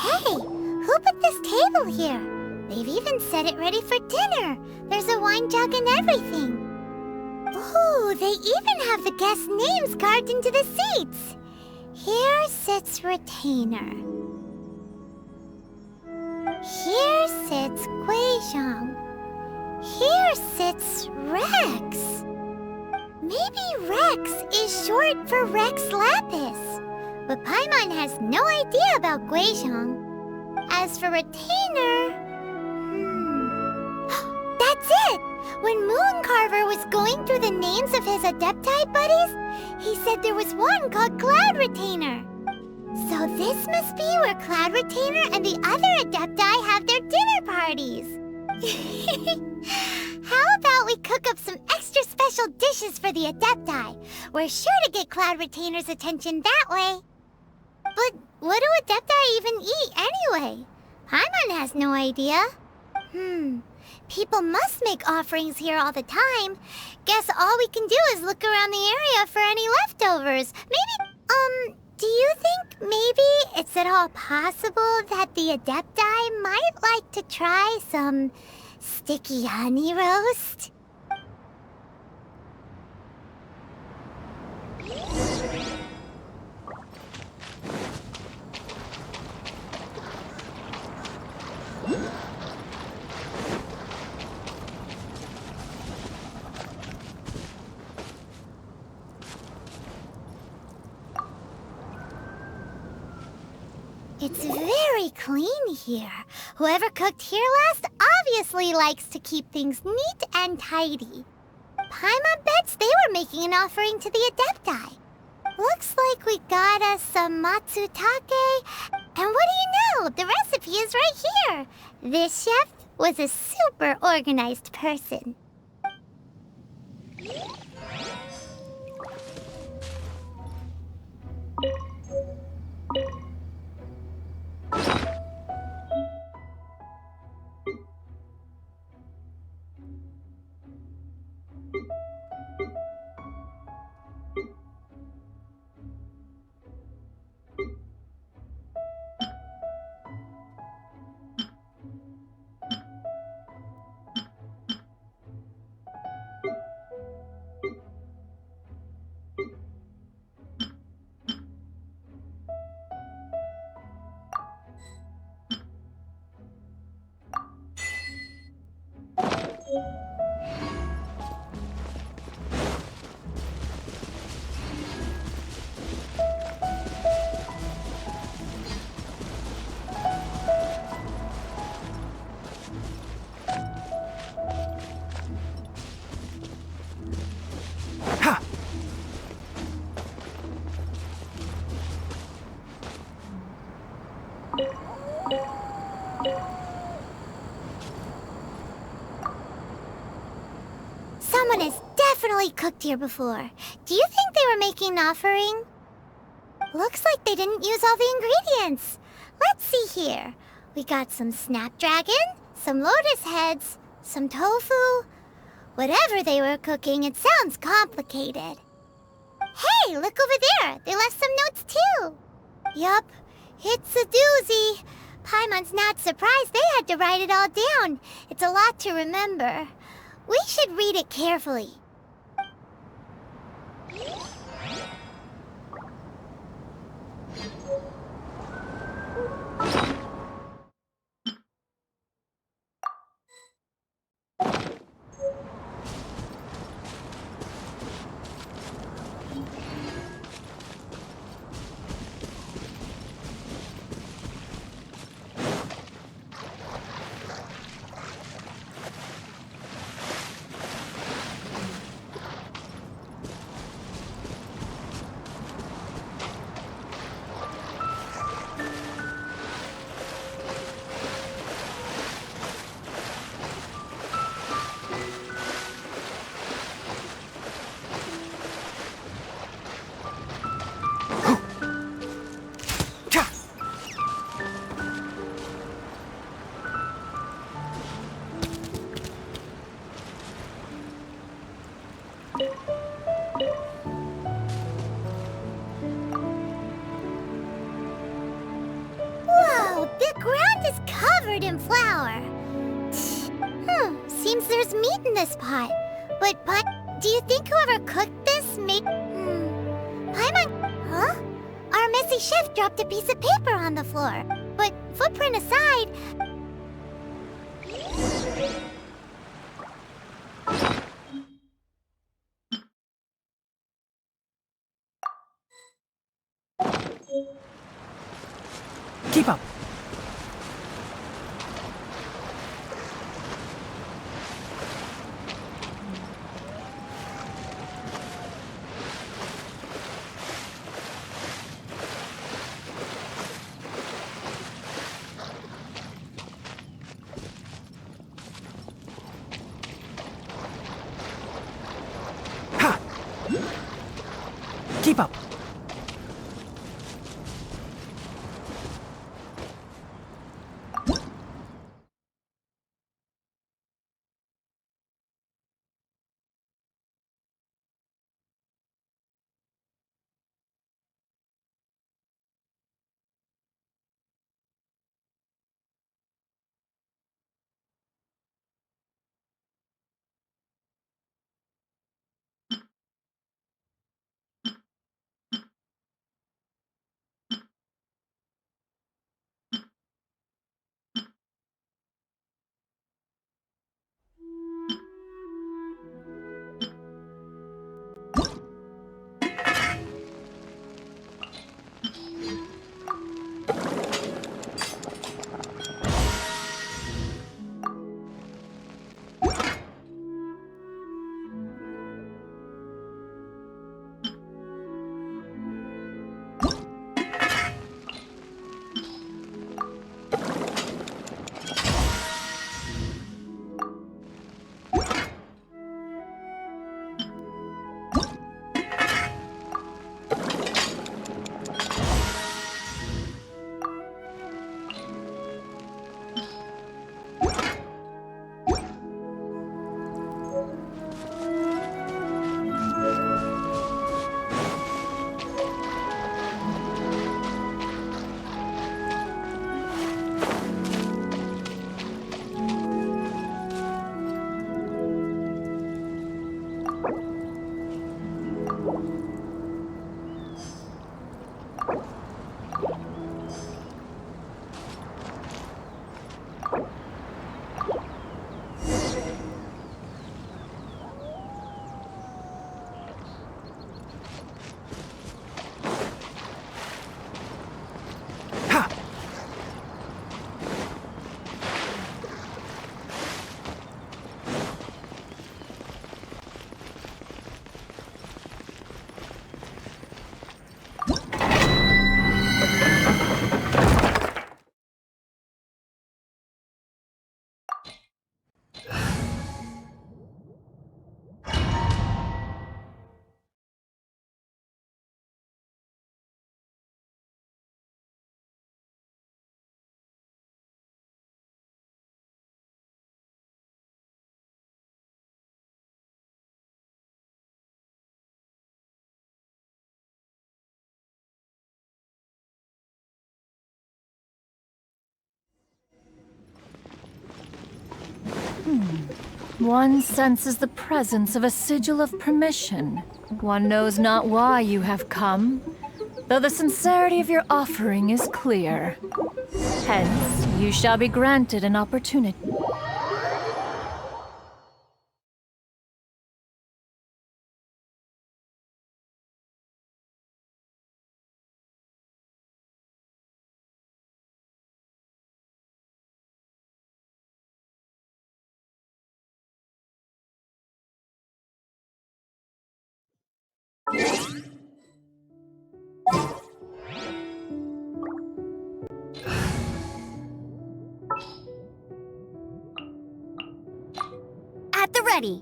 Hey, who put this table here? They've even set it ready for dinner. There's a wine jug and everything. Ooh, they even have the guests' names carved into the seats. Here sits Retainer. Here sits Guizhong. Here sits Rex. Maybe Rex is short for Rex Lapis. But Paimon has no idea about Guizhong. As for Retainer... That's it! When Mooncarver was going through the names of his Adepti buddies, he said there was one called Cloud Retainer. So this must be where Cloud Retainer and the other Adepti have their dinner parties. How about we cook up some extra special dishes for the Adepti? We're sure to get Cloud Retainer's attention that way. But what do Adepti even eat anyway? Paimon has no idea. People must make offerings here all the time. Guess all we can do is look around the area for any leftovers. Maybe, do you think maybe it's at all possible that the Adepti might like to try some sticky honey roast? It's very clean here. Whoever cooked here last obviously likes to keep things neat and tidy. Paimon bets they were making an offering to the Adepti. Looks like we got us some matsutake. And what do you know? The recipe is right here. This chef was a super organized person. Someone has definitely cooked here before. Do you think they were making an offering? Looks like they didn't use all the ingredients. Let's see here. We got some snapdragon, some lotus heads, some tofu. Whatever they were cooking, it sounds complicated. Hey, look over there. They left some notes too. Yup, it's a doozy. Paimon's not surprised they had to write it all down. It's a lot to remember. We should read it carefully. covered in flour. Seems there's meat in this pot. But, do you think whoever cooked this made... Paimon... Huh? Our messy chef dropped a piece of paper on the floor. But, footprint aside... Keep up. Keep up. One senses the presence of a sigil of permission. One knows not why you have come, though the sincerity of your offering is clear. Hence, you shall be granted an opportunity. At the ready.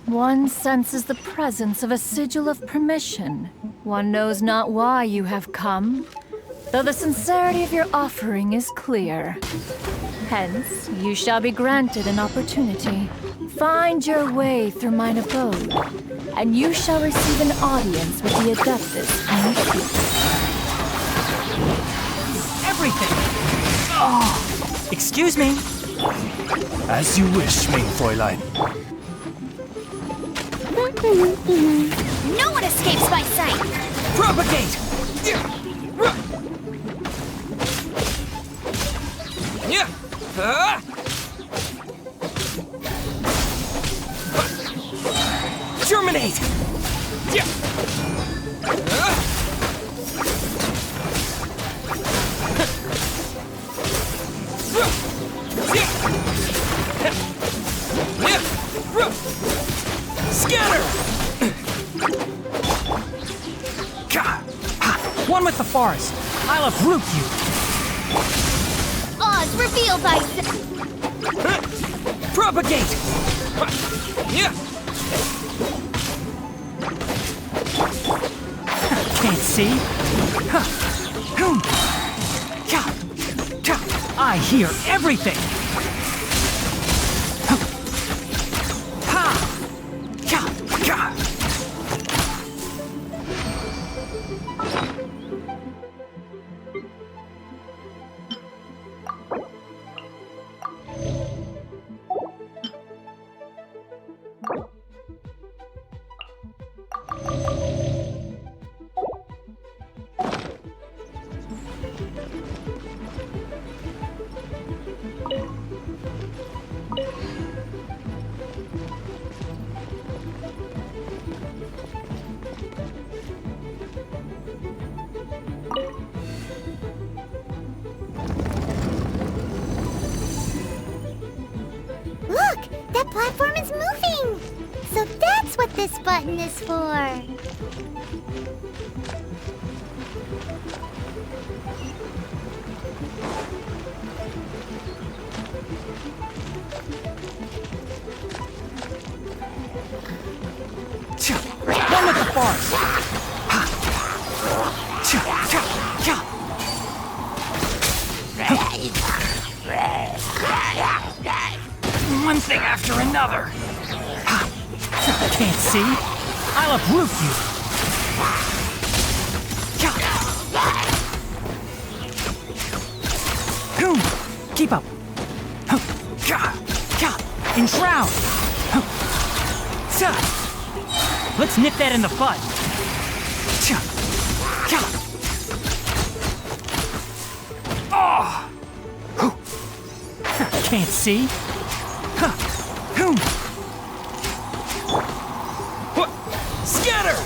One senses the presence of a sigil of permission. One knows not why you have come, though the sincerity of your offering is clear. Hence, you shall be granted an opportunity. Find your way through mine abode, and you shall receive an audience with the Adeptus whom you seek. Everything! Oh, excuse me. As you wish, main Fräulein. No one escapes my sight! Propagate! Germinate! Scatter! One with the forest. I'll uproot you. Oz, reveal thyself! Propagate! Can't see? I hear everything! Look! That platform is moving! So that's what this button is for! One with the forest! One thing after another! Can't see? I'll uproot you! Keep up! Enshroud! Let's nip that in the bud! Oh! Can't see? Scatter!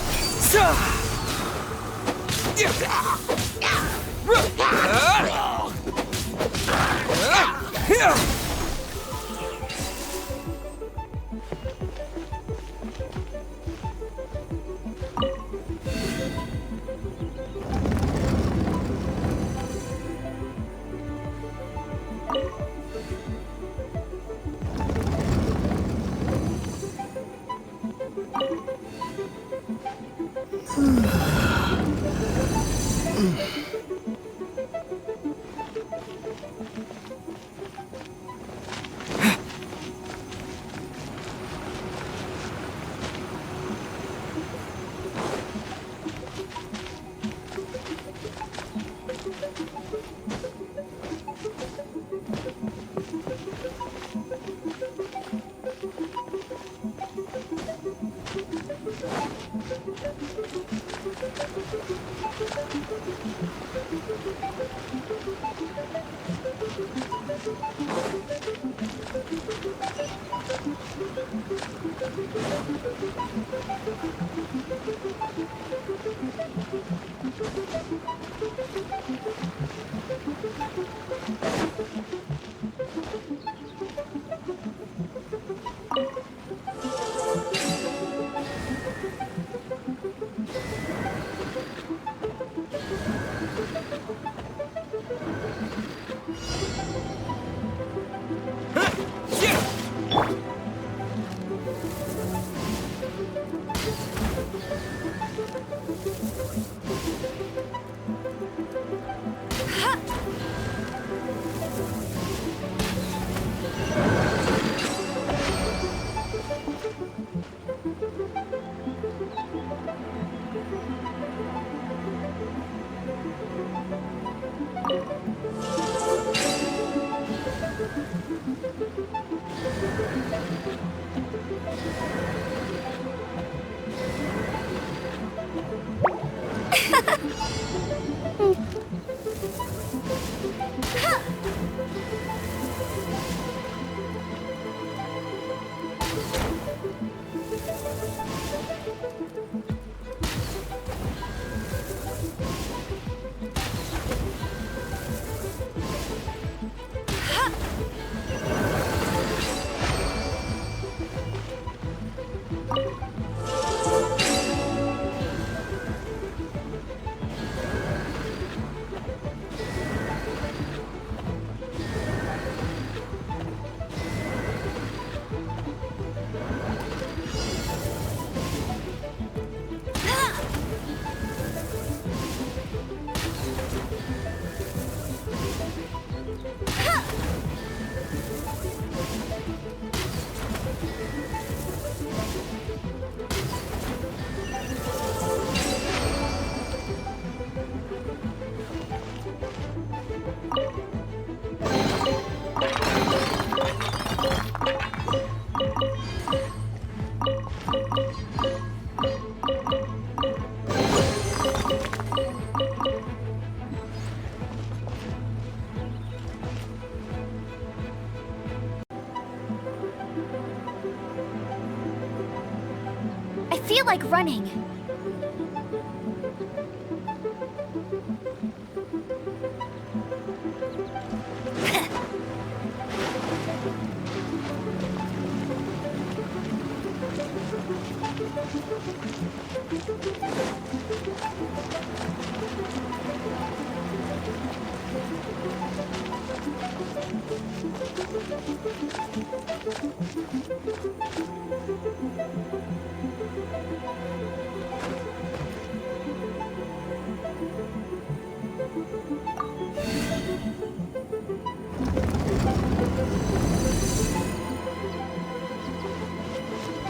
feel like running.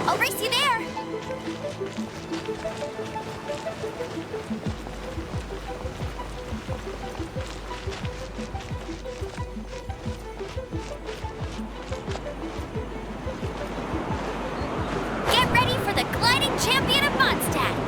I'll race you there! Get ready for the gliding champion of Mondstadt!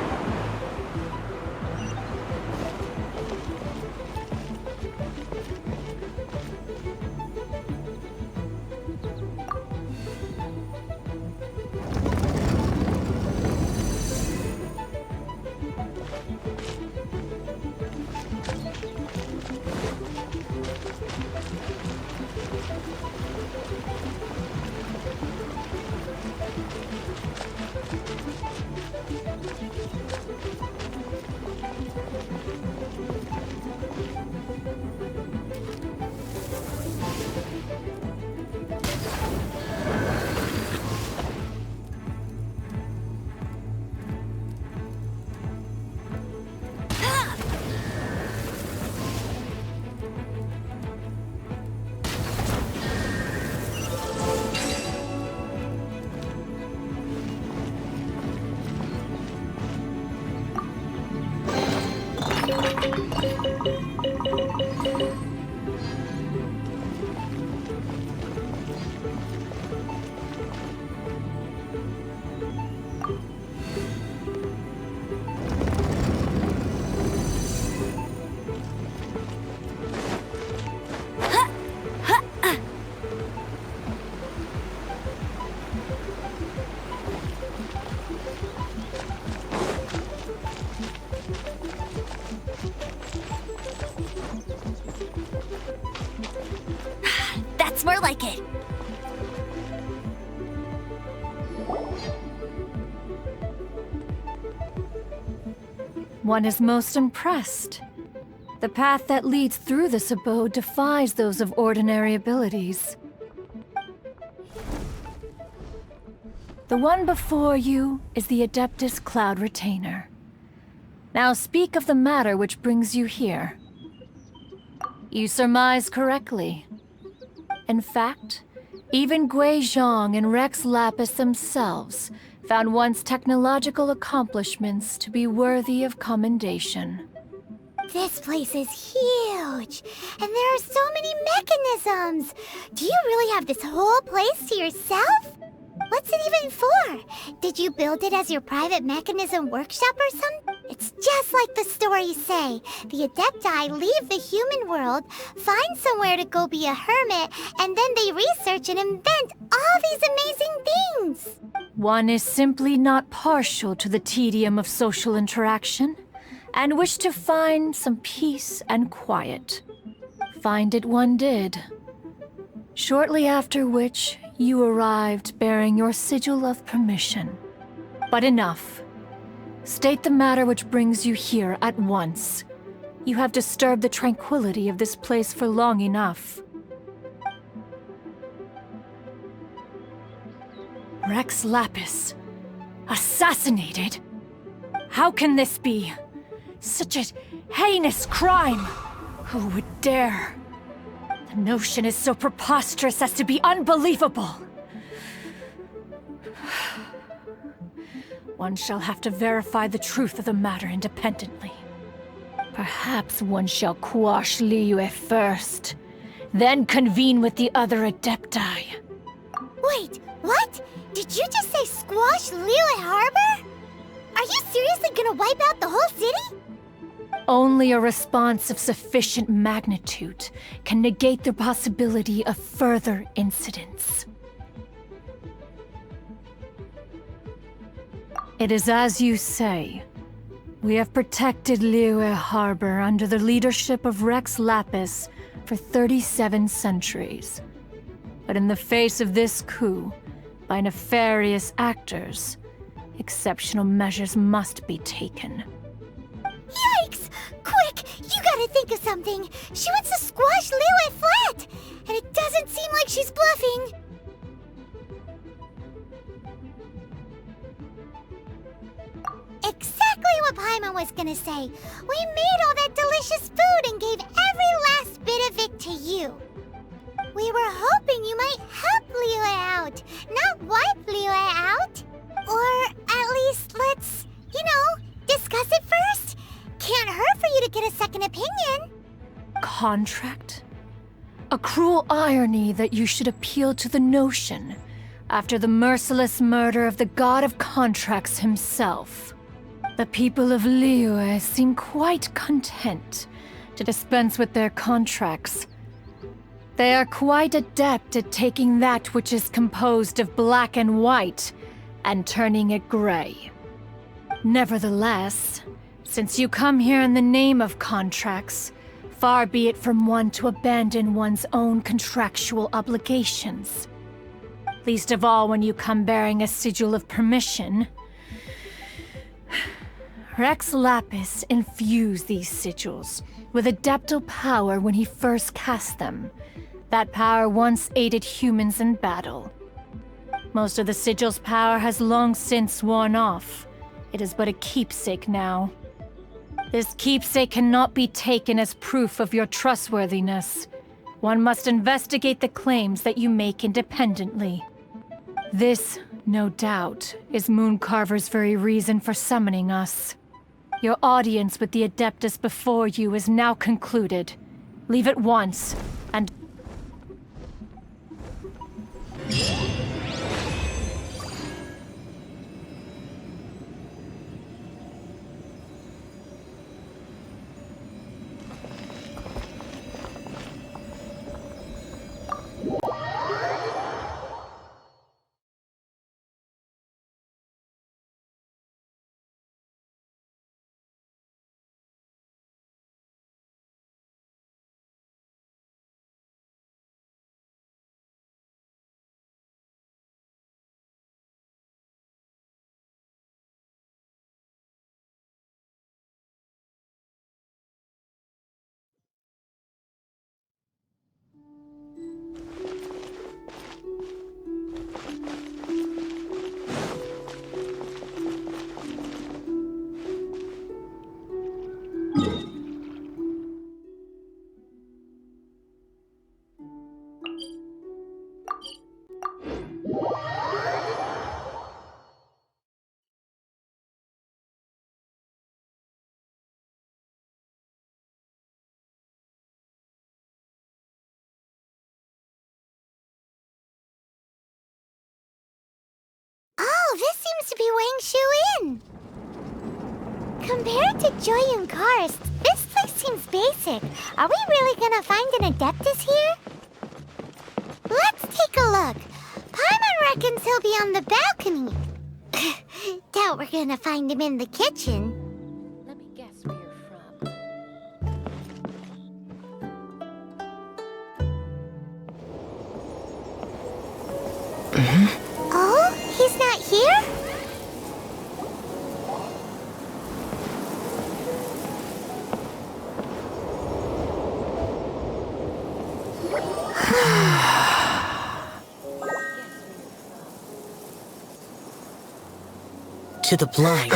That's more like it. One is most impressed. The path that leads through this abode defies those of ordinary abilities. The one before you is the Adeptus Cloud Retainer. Now speak of the matter which brings you here. You surmise correctly. In fact, even Gui Zhang and Rex Lapis themselves found one's technological accomplishments to be worthy of commendation. This place is huge, and there are so many mechanisms. Do you really have this whole place to yourself? What's it even for? Did you build it as your private mechanism workshop or something? It's just like the stories say. The Adepti leave the human world, find somewhere to go be a hermit, and then they research and invent all these amazing things. One is simply not partial to the tedium of social interaction, and wished to find some peace and quiet. Find it one did. Shortly after which, you arrived bearing your sigil of permission. But enough. State the matter which brings you here at once. You have disturbed the tranquility of this place for long enough. Rex Lapis. Assassinated? How can this be? Such a heinous crime! Who would dare? The notion is so preposterous as to be unbelievable. One shall have to verify the truth of the matter independently. Perhaps one shall quash Liyue first, then convene with the other Adepti. Wait, what? Did you just say squash Liyue Harbor? Are you seriously gonna wipe out the whole city? Only a response of sufficient magnitude can negate the possibility of further incidents. It is as you say. We have protected Liyue Harbor under the leadership of Rex Lapis for 37 centuries. But in the face of this coup, by nefarious actors, exceptional measures must be taken. Yikes! Quick, you gotta think of something. She wants to squash Liyue flat, and it doesn't seem like she's bluffing. Exactly what Paimon was gonna say. We made all that delicious food and gave every last bit of it to you. We were hoping you might help Liyue out, not wipe Liyue out. Or at least let's, discuss it first. Can't hurt for you to get a second opinion. Contract? A cruel irony that you should appeal to the notion after the merciless murder of the god of contracts himself. The people of Liyue seem quite content to dispense with their contracts. They are quite adept at taking that which is composed of black and white and turning it gray. Nevertheless, since you come here in the name of contracts, far be it from one to abandon one's own contractual obligations. Least of all when you come bearing a sigil of permission. Rex Lapis infused these sigils with adeptal power when he first cast them. That power once aided humans in battle. Most of the sigil's power has long since worn off. It is but a keepsake now. This keepsake cannot be taken as proof of your trustworthiness. One must investigate the claims that you make independently. This, no doubt, is Mooncarver's very reason for summoning us. Your audience with the Adeptus before you is now concluded. Leave at once, and... Oh, this seems to be Wang Shu in. Compared to Joyun Karst, this place seems basic. Are we really gonna find an Adeptus here? Let's take a look. Paimon reckons he'll be on the balcony. Doubt we're gonna find him in the kitchen. Let me guess where you're from. Oh, he's not here? To the blind,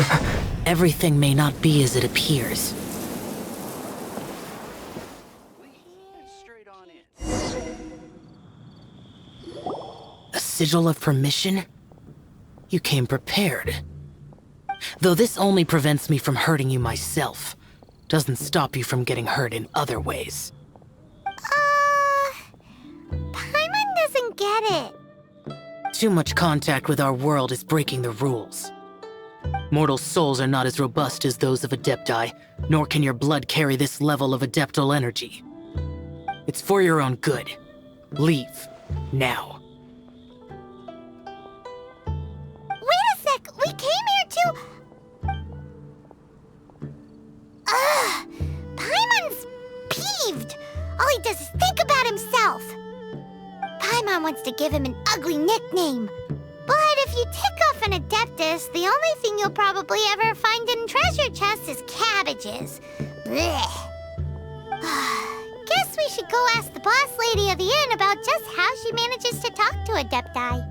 everything may not be as it appears. A sigil of permission? You came prepared. Though this only prevents me from hurting you myself, doesn't stop you from getting hurt in other ways. Paimon doesn't get it. Too much contact with our world is breaking the rules. Mortal souls are not as robust as those of Adepti, nor can your blood carry this level of adeptal energy. It's for your own good. Leave. Now. Wait a sec! We came here to... peeved. All he does is think about himself. Paimon wants to give him an ugly nickname. But if you tick off an Adeptus, the only thing you'll probably ever find in treasure chests is cabbages. Blech. Guess we should go ask the boss lady of the inn about just how she manages to talk to Adepti.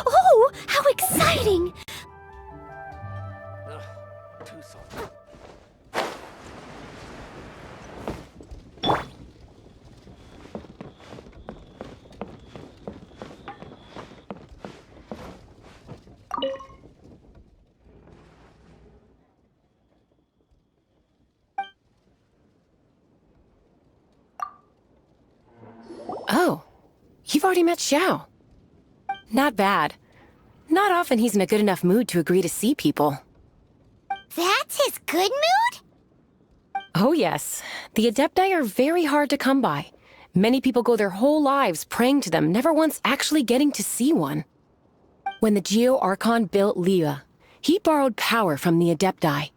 Oh, how exciting! Oh, you've already met Xiao. Not bad. Not often he's in a good enough mood to agree to see people. That's his good mood? Oh yes, the Adepti are very hard to come by. Many people go their whole lives praying to them, never once actually getting to see one. When the Geo-Archon built Liyue, he borrowed power from the Adepti.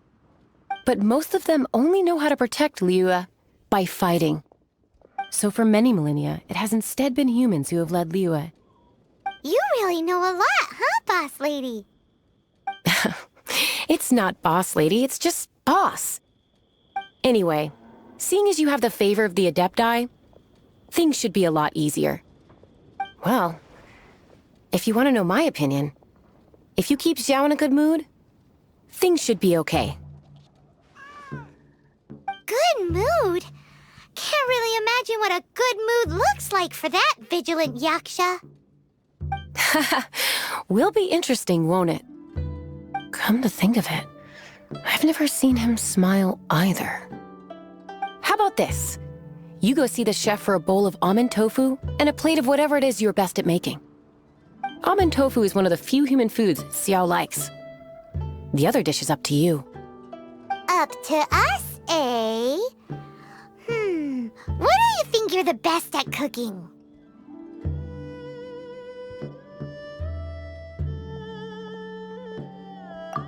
But most of them only know how to protect Liyue by fighting. So for many millennia, it has instead been humans who have led Liyue. You really know a lot, huh, boss lady? It's not boss lady, it's just boss. Anyway, seeing as you have the favor of the Adepti, things should be a lot easier. Well, if you want to know my opinion, if you keep Xiao in a good mood, things should be okay. Good mood? Can't really imagine what a good mood looks like for that vigilant yaksha. Will be interesting, won't it? Come to think of it, I've never seen him smile either. How about this? You go see the chef for a bowl of almond tofu and a plate of whatever it is you're best at making. Almond tofu is one of the few human foods Xiao likes. The other dish is up to you. Up to us, eh? What do you think you're the best at cooking?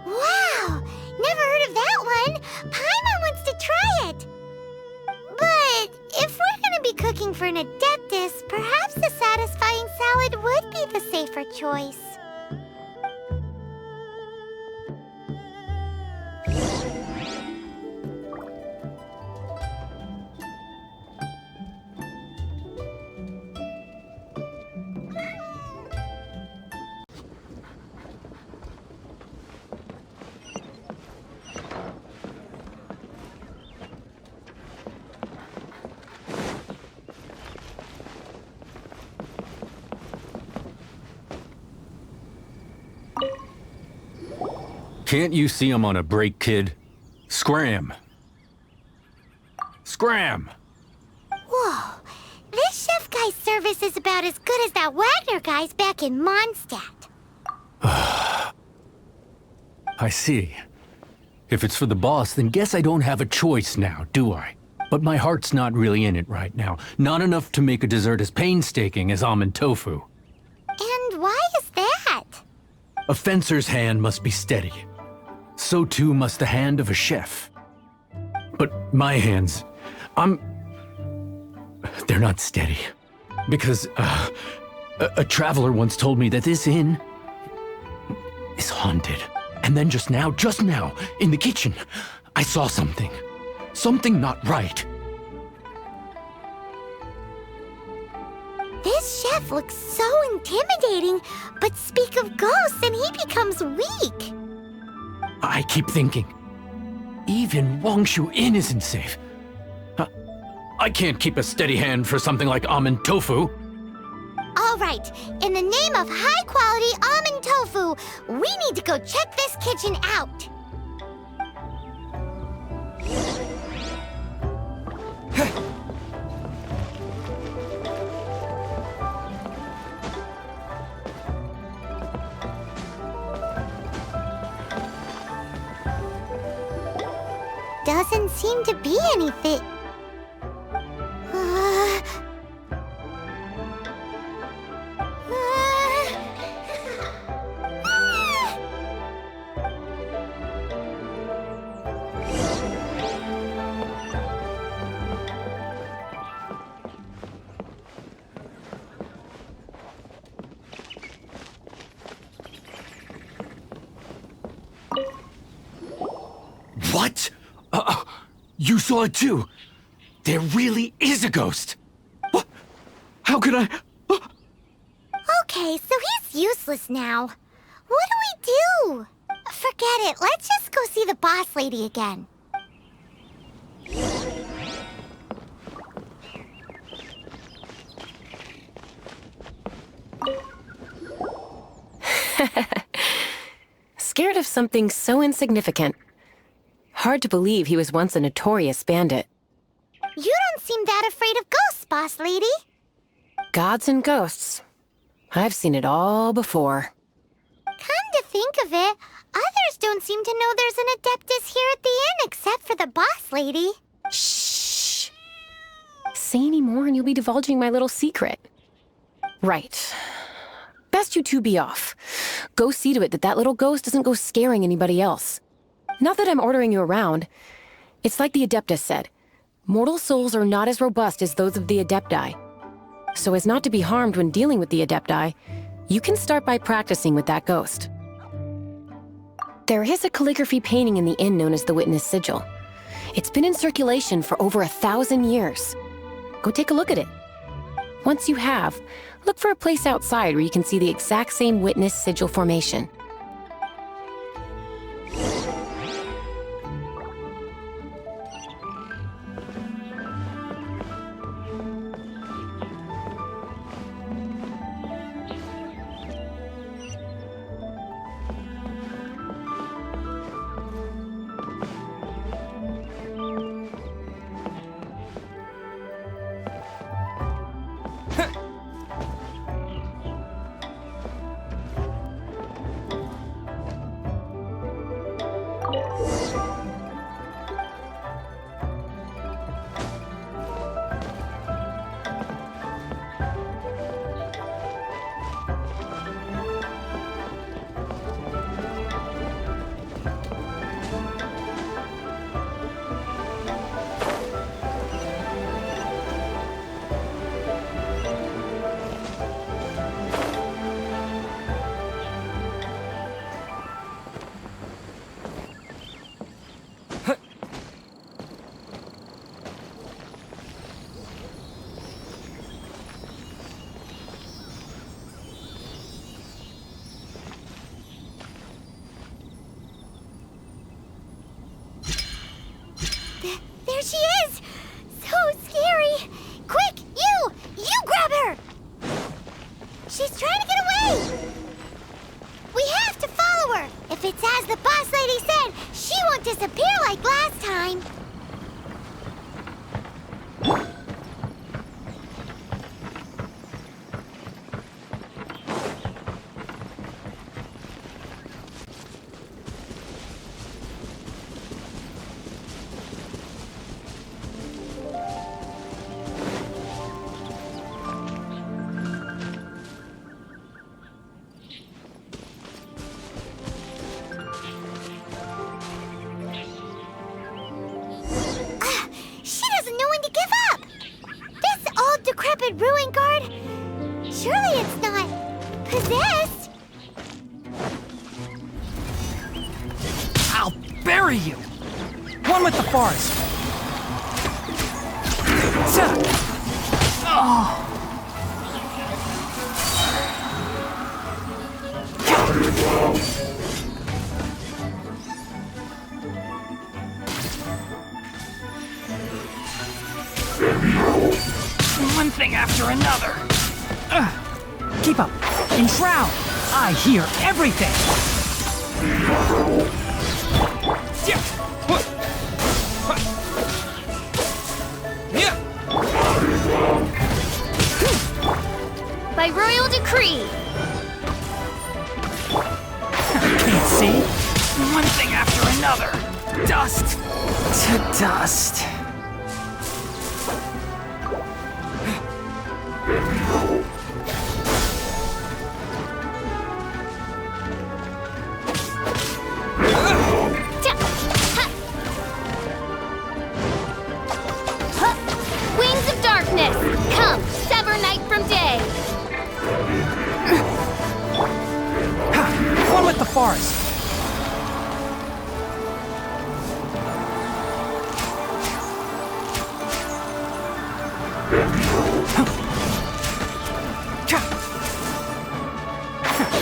Wow! Never heard of that one! Paimon wants to try it! But if we're gonna be cooking for an Adeptus, perhaps a satisfying salad would be the safer choice. Can't you see I'm on a break, kid? Scram! Scram! Whoa, this chef guy's service is about as good as that Wagner guy's back in Mondstadt. I see. If it's for the boss, then guess I don't have a choice now, do I? But my heart's not really in it right now. Not enough to make a dessert as painstaking as almond tofu. And why is that? A fencer's hand must be steady. So too must the hand of a chef. But my hands, they're not steady. Because a traveler once told me that this inn is haunted. And then just now, in the kitchen, I saw something. Something not right. This chef looks so intimidating, but speak of ghosts and he becomes weak. I keep thinking, even Wangshu Inn isn't safe. I can't keep a steady hand for something like almond tofu. All right, in the name of high-quality almond tofu, we need to go check this kitchen out. doesn't seem to be anything. What? You saw it too? There really is a ghost! What? How could I? Okay, so he's useless now. What do we do? Forget it. Let's just go see the boss lady again. Scared of something so insignificant. Hard to believe he was once a notorious bandit. You don't seem that afraid of ghosts, boss lady. Gods and ghosts. I've seen it all before. Come to think of it, others don't seem to know there's an Adeptus here at the inn except for the boss lady. Shh. Say any more and you'll be divulging my little secret. Right. Best you two be off. Go see to it that that little ghost doesn't go scaring anybody else. Not that I'm ordering you around. It's like the Adeptus said. Mortal souls are not as robust as those of the Adepti. So as not to be harmed when dealing with the Adepti, you can start by practicing with that ghost. There is a calligraphy painting in the inn known as the Witness Sigil. It's been in circulation for over 1,000 years. Go take a look at it. Once you have, look for a place outside where you can see the exact same Witness Sigil formation. There she is! So scary! Quick, you grab her! She's trying to get away! We have to follow her! If it's as the boss lady said, she won't disappear like last time. Ruin guard? Surely it's not possessed? I'll bury you! One with the forest! Oh. One thing after another. Keep up. Enshroud. I hear everything. By royal decree. Can't see. One thing after another. Dust to dust. Wings of darkness, come, sever night from day. One with the forest.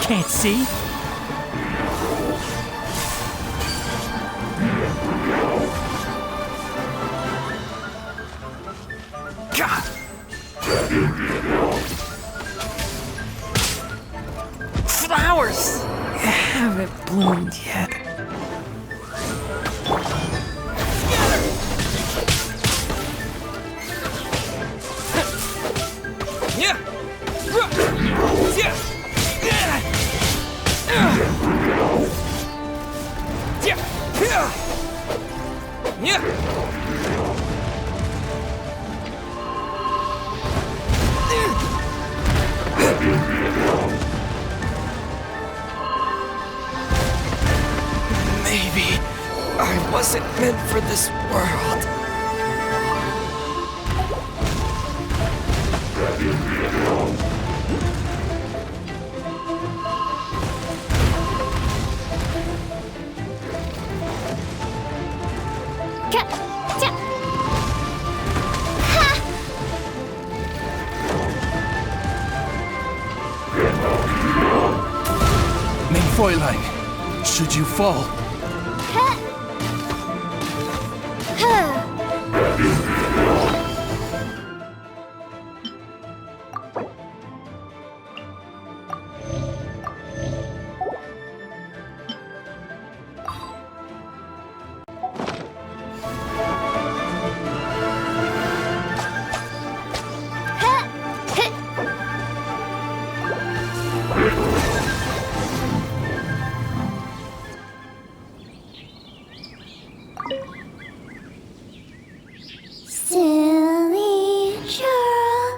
Can't see. God. Flowers haven't bloomed yet. Maybe I wasn't meant for this world. Mein Fräulein, should you fall, Silly churl,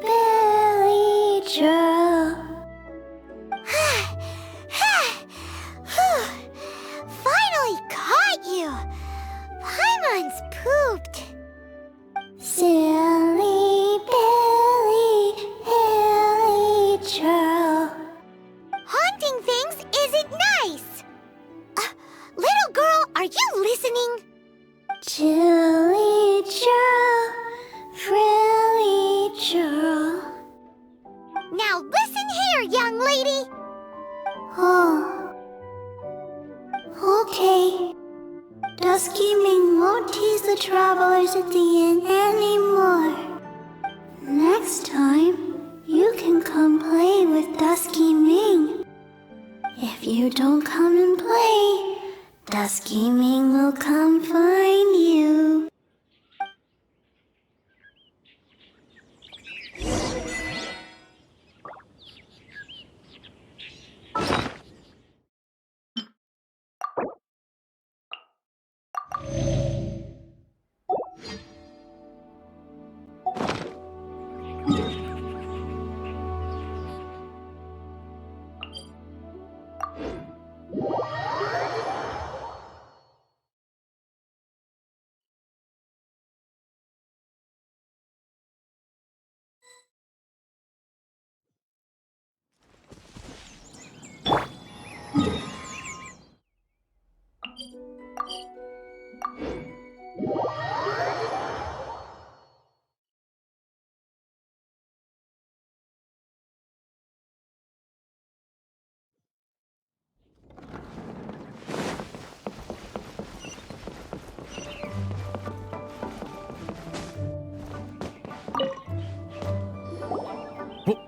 Billy churl. Finally caught you! Paimon's pooped. Silly Billy, Billy churl. Haunting things isn't nice. Little girl, are you listening? Chilly churl, frilly churl. Now listen here, young lady. Oh. Okay. Dusky Ming won't tease the travelers at the inn anymore. Next time, you can come play with Dusky Ming. If you don't come and play, Dusky Ming will come find you.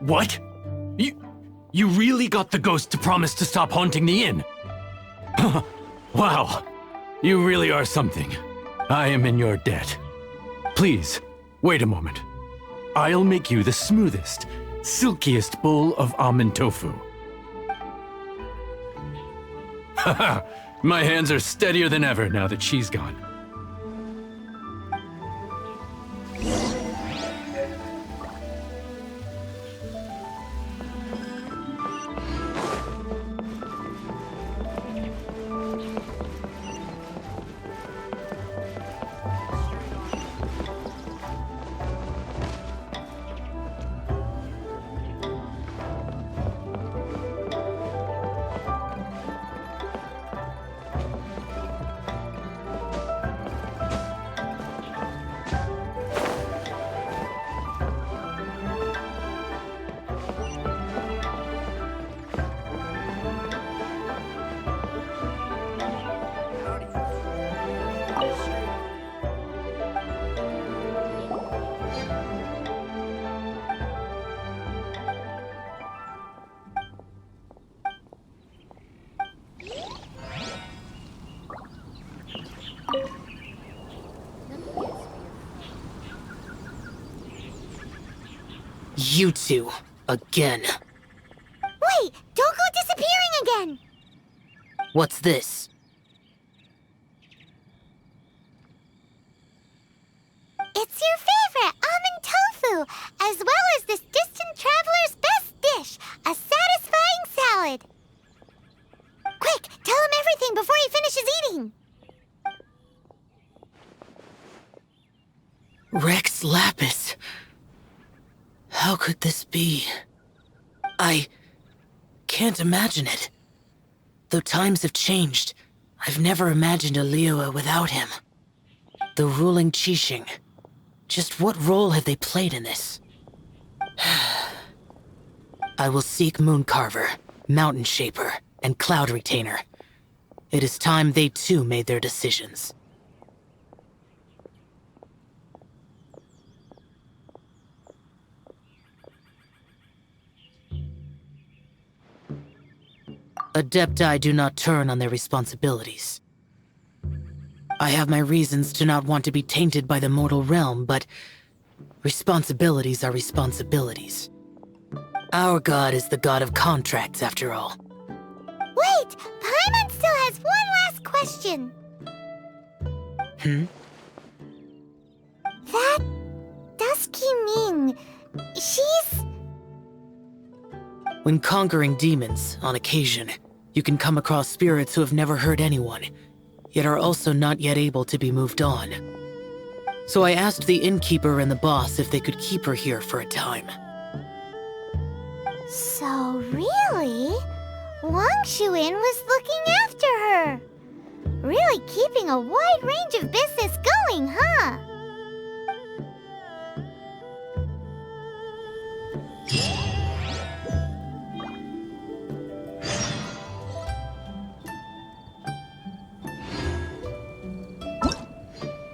What? You really got the ghost to promise to stop haunting the inn? Wow. You really are something. I am in your debt. Please, wait a moment. I'll make you the smoothest, silkiest bowl of almond tofu. Haha, My hands are steadier than ever now that she's gone. You two, again. Wait, don't go disappearing again! What's this? It's your favorite almond tofu, as well as this distant traveler's best dish, a satisfying salad. Quick, tell him everything before he finishes eating. Rex Lapis. How could this be? I can't imagine it. Though times have changed, I've never imagined a Liyue without him. The ruling Qixing. Just what role have they played in this? I will seek Mooncarver, Mountain Shaper, and Cloud Retainer. It is time they too made their decisions. Adepti do not turn on their responsibilities. I have my reasons to not want to be tainted by the mortal realm, but responsibilities are responsibilities. Our god is the god of contracts, after all. Wait! Paimon still has one last question. That Dusky Ming, she's... When conquering demons, on occasion, you can come across spirits who have never hurt anyone, yet are also not yet able to be moved on. So I asked the innkeeper and the boss if they could keep her here for a time. So really, Wang Shuin was looking after her. Really keeping a wide range of business going, huh?